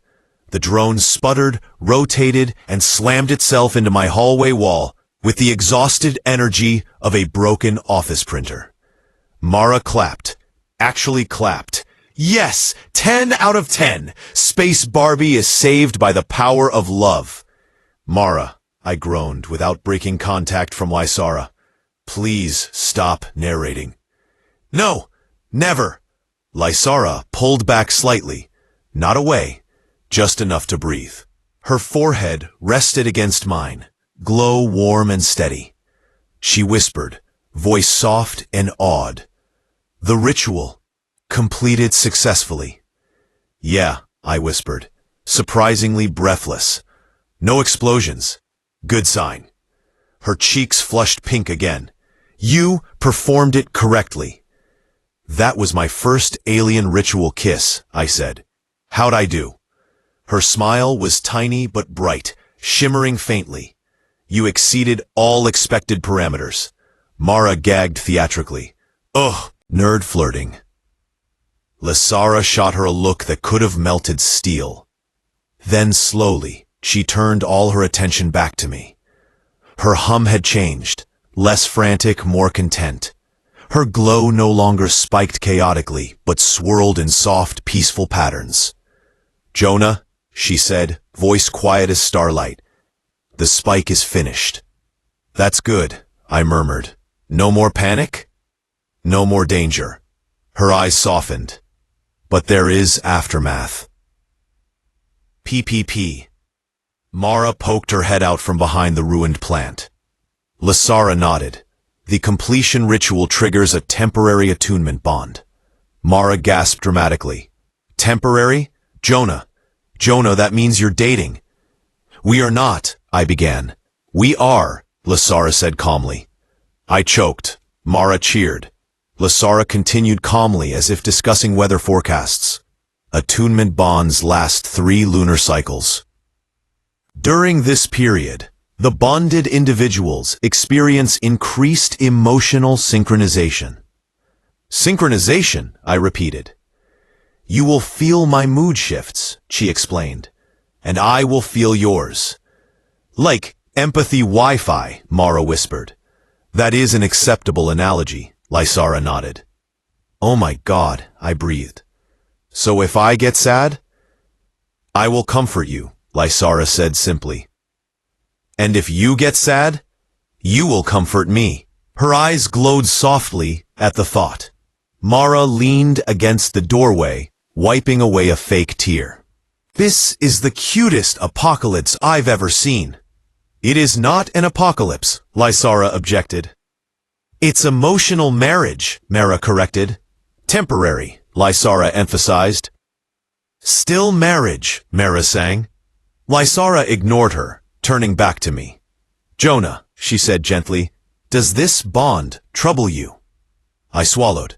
The drone sputtered, rotated, and slammed itself into my hallway wall with the exhausted energy of a broken office printer. Mara clapped. Actually clapped. Yes! 10 out of 10! Space Barbie is saved by the power of love. Mara, I groaned without breaking contact from Lysara. Please stop narrating. No! Never! Lysara pulled back slightly. Not away. Just enough to breathe. Her forehead rested against mine, glow warm and steady. She whispered, voice soft and awed. "The ritual, completed successfully." "Yeah," I whispered, surprisingly breathless. "No explosions. Good sign." Her cheeks flushed pink again. "You performed it correctly." "That was my first alien ritual kiss," I said. "How'd I do?" Her smile was tiny but bright, shimmering faintly. "You exceeded all expected parameters." Mara gagged theatrically. "Ugh, nerd flirting." Lysara shot her a look that could have melted steel. Then slowly, she turned all her attention back to me. Her hum had changed, less frantic, more content. Her glow no longer spiked chaotically, but swirled in soft, peaceful patterns. "Jonah," she said, voice quiet as starlight, "the spike is finished." "That's good," I murmured. "No more panic? No more danger." Her eyes softened. "But there is aftermath." PPP. Mara poked her head out from behind the ruined plant. Lysara nodded. "The completion ritual triggers a temporary attunement bond." Mara gasped dramatically. "Temporary? Jonah, that means you're dating." "We are not," I began. "We are," Lysara said calmly. I choked. Mara cheered. Lysara continued calmly as if discussing weather forecasts. Attunement bonds last 3 lunar cycles. During this period, the bonded individuals experience increased emotional synchronization. "Synchronization," I repeated. "You will feel my mood shifts," she explained, "and I will feel yours." "Like empathy Wi-Fi," Mara whispered. "That is an acceptable analogy," Lysara nodded. "Oh my God," I breathed. "So if I get sad?" "I will comfort you," Lysara said simply. "And if you get sad, you will comfort me." Her eyes glowed softly at the thought. Mara leaned against the doorway, wiping away a fake tear. "This is the cutest apocalypse I've ever seen." "It is not an apocalypse," Lysara objected. "It's emotional marriage," Mara corrected. "Temporary," Lysara emphasized. "Still marriage," Mara sang. Lysara ignored her, turning back to me. "Jonah," she said gently, "does this bond trouble you?" I swallowed.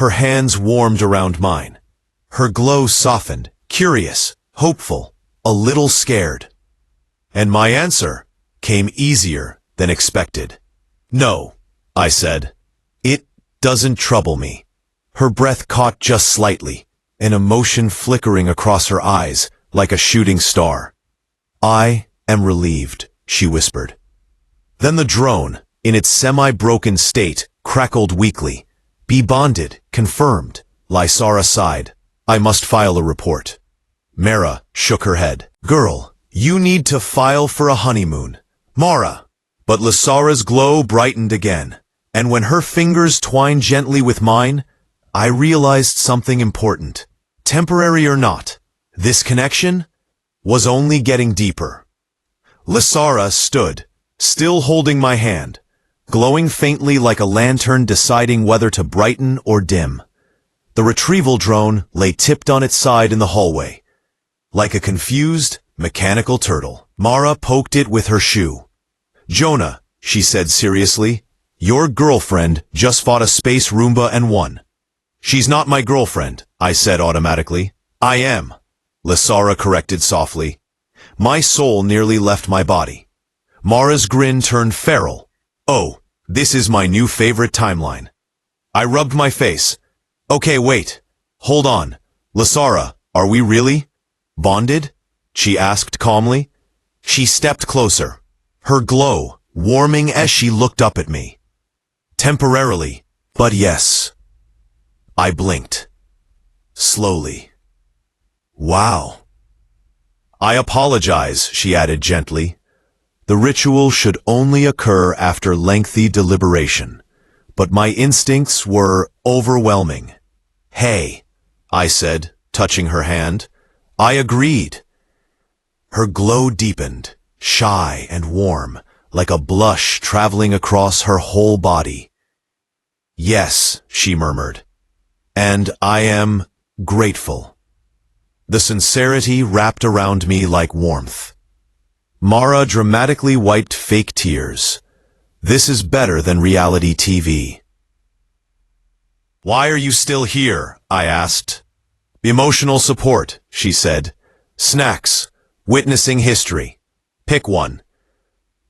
Her hands warmed around mine. Her glow softened, curious, hopeful, a little scared. And my answer came easier than expected. "No," I said. "It doesn't trouble me." Her breath caught just slightly, an emotion flickering across her eyes like a shooting star. "I am relieved," she whispered. Then the drone, in its semi-broken state, crackled weakly. "Be bonded, confirmed." Lysara sighed. "I must file a report." Mara shook her head. "Girl, you need to file for a honeymoon." "Mara, But Lysara's glow brightened again, and when her fingers twined gently with mine, I realized something important. Temporary or not, this connection was only getting deeper. Lysara stood, still holding my hand, glowing faintly like a lantern deciding whether to brighten or dim. The retrieval drone lay tipped on its side in the hallway, like a confused, mechanical turtle. Mara poked it with her shoe. "Jonah," she said seriously, "your girlfriend just fought a space Roomba and won." "She's not my girlfriend," I said automatically. "I am," Lysara corrected softly. My soul nearly left my body. Mara's grin turned feral. "Oh, this is my new favorite timeline." I rubbed my face. "Okay, wait. Hold on. Lysara, are we really bonded?" she asked calmly. She stepped closer, her glow warming as she looked up at me. "Temporarily, but yes." I blinked. Slowly. "Wow." "I apologize," she added gently. "The ritual should only occur after lengthy deliberation, but my instincts were overwhelming." "Hey," I said, touching her hand. I agreed. Her glow deepened, shy and warm, like a blush traveling across her whole body. "Yes," she murmured, "and I am grateful." The sincerity wrapped around me like warmth. Mara dramatically wiped fake tears. "This is better than reality TV." "Why are you still here?" I asked. "Emotional support," she said. "Snacks. Witnessing history. Pick one."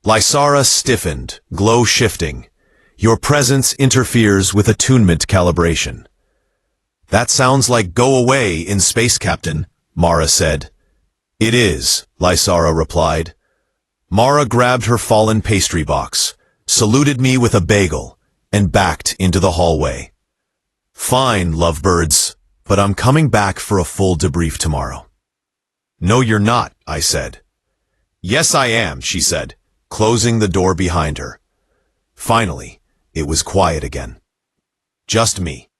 Lysara stiffened, glow shifting. "Your presence interferes with attunement calibration." "That sounds like go away in space, Captain," Mara said. "It is," Lysara replied. Mara grabbed her fallen pastry box, saluted me with a bagel, and backed into the hallway. "Fine, lovebirds, but I'm coming back for a full debrief tomorrow." "No, you're not," I said. "Yes, I am," she said, closing the door behind her. Finally, it was quiet again. Just me,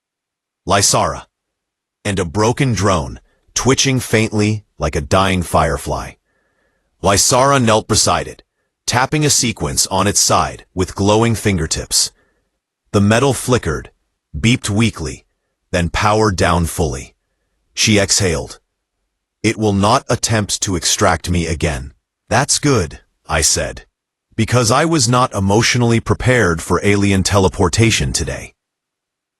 Lysara, and a broken drone, twitching faintly like a dying firefly. Lysara knelt beside it, tapping a sequence on its side with glowing fingertips. The metal flickered, beeped weakly, then powered down fully. She exhaled. "It will not attempt to extract me again." "That's good," I said, because I was not emotionally prepared for alien teleportation today.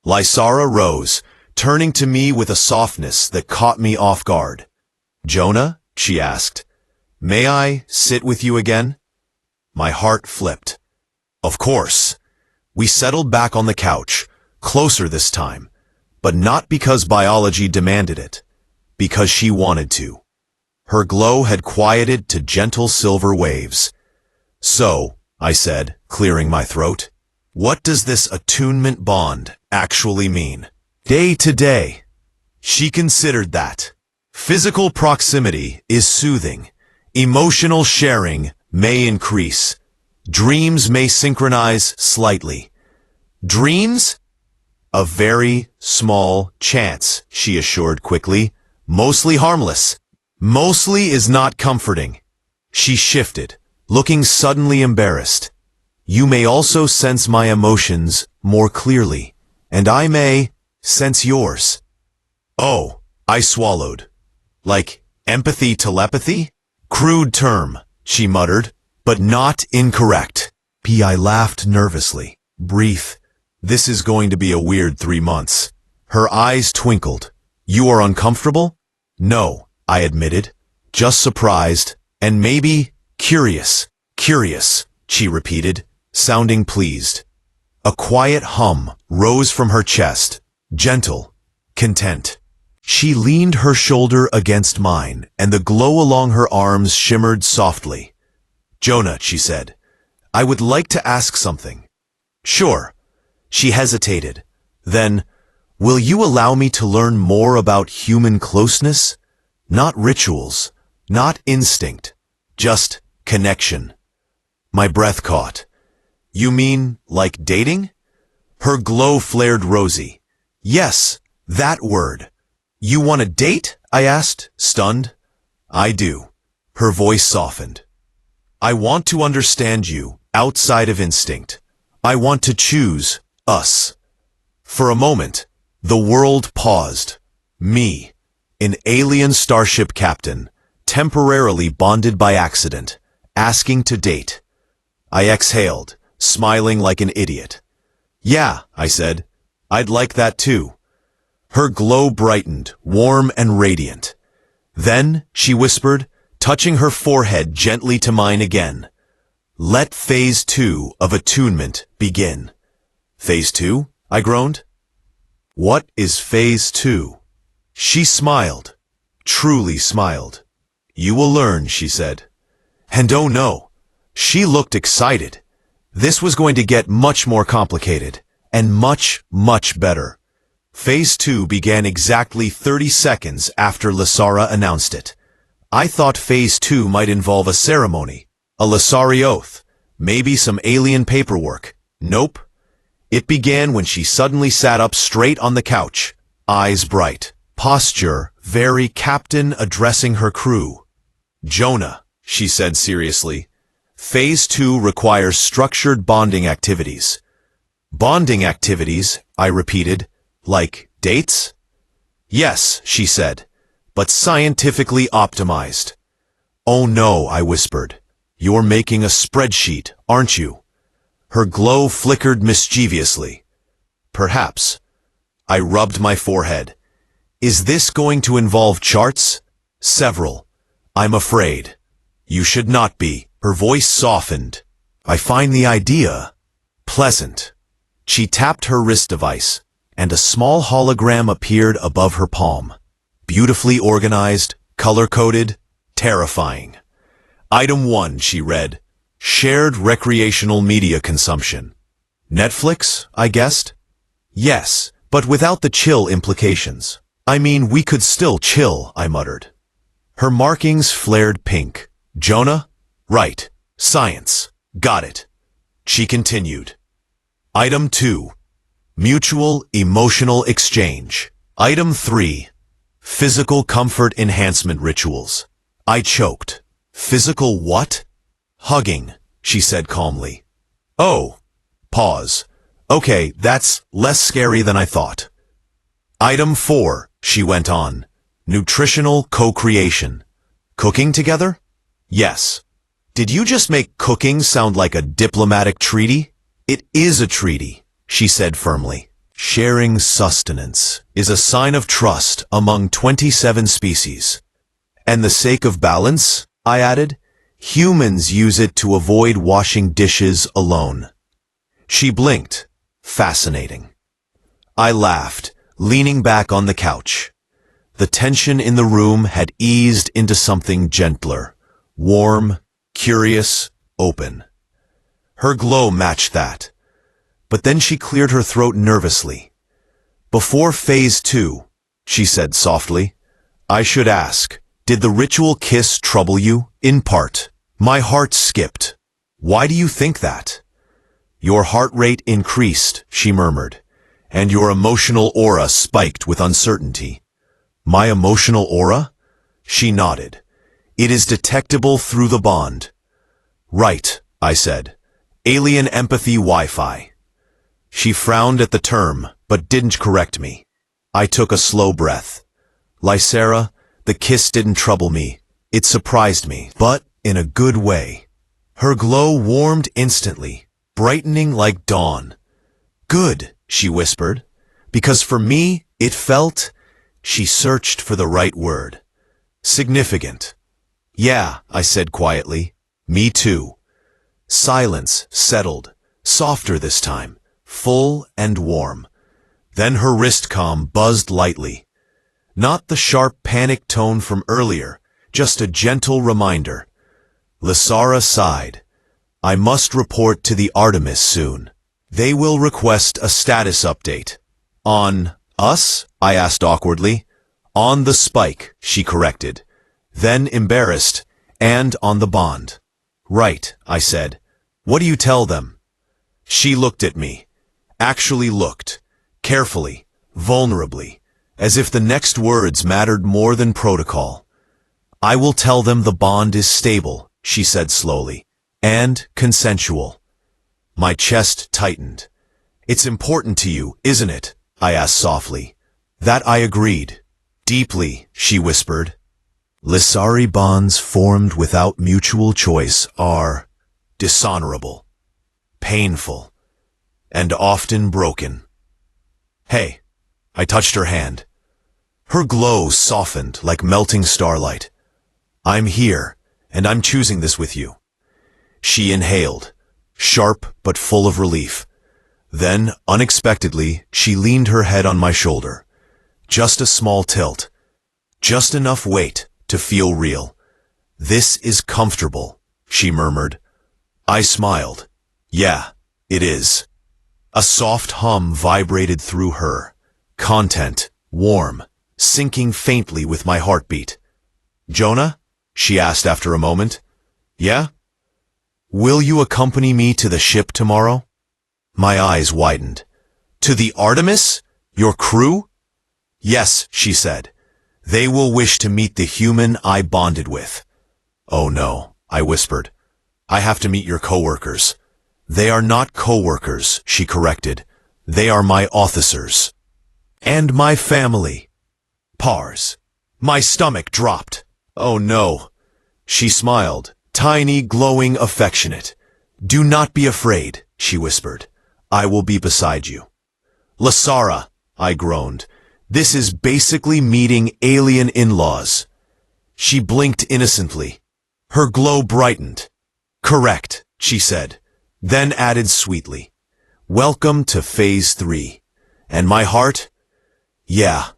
Lysara rose, turning to me with a softness that caught me off guard. "Jonah?" she asked. "May I sit with you again?" My heart flipped. Of course. We settled back on the couch, closer this time, but not because biology demanded it, because she wanted to. Her glow had quieted to gentle silver waves. "So," I said, clearing my throat, "what does this attunement bond actually mean?" "Day to day." She considered that. "Physical proximity is soothing. Emotional sharing may increase. Dreams may synchronize slightly." "Dreams?" "A very small chance," she assured quickly. "Mostly harmless." "Mostly is not comforting." She shifted, looking suddenly embarrassed. "You may also sense my emotions more clearly, and I may sense yours." "Oh," I swallowed. "Like empathy telepathy?" "Crude term," she muttered, "but not incorrect." I laughed nervously. "Breathe. This is going to be a weird 3 months." Her eyes twinkled. "You are uncomfortable?" "No," I admitted. "Just surprised, and maybe curious." "Curious," she repeated, sounding pleased. A quiet hum rose from her chest, gentle, content. She leaned her shoulder against mine, and the glow along her arms shimmered softly. "Jonah," she said, "I would like to ask something." "Sure." She hesitated. Then, "Will you allow me to learn more about human closeness? Not rituals, not instinct, just connection." My breath caught. You mean, like dating? Her glow flared rosy. Yes, that word. You want a date? I asked, stunned. I do. Her voice softened. I want to understand you, outside of instinct. I want to choose us. For a moment, the world paused. Me, an alien starship captain, temporarily bonded by accident, asking to date. I exhaled, smiling like an idiot. Yeah, I said. I'd like that too. Her glow brightened, warm and radiant. Then, she whispered, touching her forehead gently to mine again. Let phase 2 of attunement begin. Phase 2? I groaned. What is phase 2? She smiled, truly smiled. You will learn, she said. And oh no, she looked excited. This was going to get much more complicated, and much, much better. Phase 2 began exactly 30 seconds after Lasara announced it. I thought Phase 2 might involve a ceremony, a Lasari oath, maybe some alien paperwork. Nope. It began when she suddenly sat up straight on the couch, eyes bright, posture very captain addressing her crew. Jonah, she said seriously, Phase 2 requires structured bonding activities. Bonding activities, I repeated, like dates? Yes, she said, but scientifically optimized. Oh no, I whispered. You're making a spreadsheet, aren't you? Her glow flickered mischievously. Perhaps. I rubbed my forehead. Is this going to involve charts? Several. I'm afraid. You should not be. Her voice softened. I find the idea pleasant. She tapped her wrist device, and a small hologram appeared above her palm. Beautifully organized, color-coded, terrifying. Item 1, she read. Shared recreational media consumption. Netflix, I guessed? Yes, but without the chill implications. I mean, we could still chill, I muttered. Her markings flared pink. Jonah? Right. Science. Got it. She continued. Item 2. Mutual emotional exchange. Item 3. Physical comfort enhancement rituals. I choked. Physical what? Hugging, she said calmly. Oh. Pause. Okay, that's less scary than I thought. Item 4, she went on. Nutritional co-creation. Cooking together? Yes. Did you just make cooking sound like a diplomatic treaty? It is a treaty, she said firmly. Sharing sustenance is a sign of trust among 27 species. And the sake of balance, I added, humans use it to avoid washing dishes alone. She blinked. Fascinating. I laughed, leaning back on the couch. The tension in the room had eased into something gentler, warm, curious, open. Her glow matched that. But then she cleared her throat nervously. Before Phase 2, she said softly, I should ask, did the ritual kiss trouble you? In part. My heart skipped. Why do you think that? Your heart rate increased, she murmured, and your emotional aura spiked with uncertainty. My emotional aura? She nodded. It is detectable through the bond. Right, I said. Alien empathy Wi-Fi. She frowned at the term, but didn't correct me. I took a slow breath. Lysera, the kiss didn't trouble me. It surprised me, but in a good way. Her glow warmed instantly, brightening like dawn. Good, she whispered, because for me, it felt... She searched for the right word. Significant. Yeah, I said quietly. Me too. Silence settled, softer this time, full and warm. Then her wrist comm buzzed lightly. Not the sharp panic tone from earlier, just a gentle reminder. Lasara sighed. I must report to the Artemis soon. They will request a status update. On us? I asked awkwardly. On the spike, she corrected. Then embarrassed, and on the bond. Right, I said. What do you tell them? She looked at me. Actually looked. Carefully, vulnerably, as if the next words mattered more than protocol. I will tell them the bond is stable, she said slowly, and consensual. My chest tightened. It's important to you, isn't it? I asked softly. That I agreed. Deeply, she whispered. Lissari bonds formed without mutual choice are dishonorable, painful, and often broken. Hey, I touched her hand. Her glow softened like melting starlight. I'm here, and I'm choosing this with you. She inhaled, sharp but full of relief. Then, unexpectedly, she leaned her head on my shoulder. Just a small tilt. Just enough weight to feel real. This is comfortable, she murmured. I smiled. Yeah, it is. A soft hum vibrated through her. Content, warm, syncing faintly with my heartbeat. Jonah? She asked after a moment. Yeah? Will you accompany me to the ship tomorrow? My eyes widened. To the Artemis? Your crew? Yes, she said. They will wish to meet the human I bonded with. Oh no, I whispered. I have to meet your coworkers. They are not coworkers, she corrected. They are my officers. And my family. Pars. My stomach dropped. Oh no. She smiled, tiny, glowing, affectionate. Do not be afraid, she whispered. I will be beside you. Lasara, I groaned. This is basically meeting alien in-laws. She blinked innocently. Her glow brightened. Correct, she said, then added sweetly. Welcome to Phase 3. And my heart? Yeah,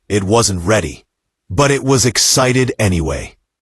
it wasn't ready, but it was excited anyway.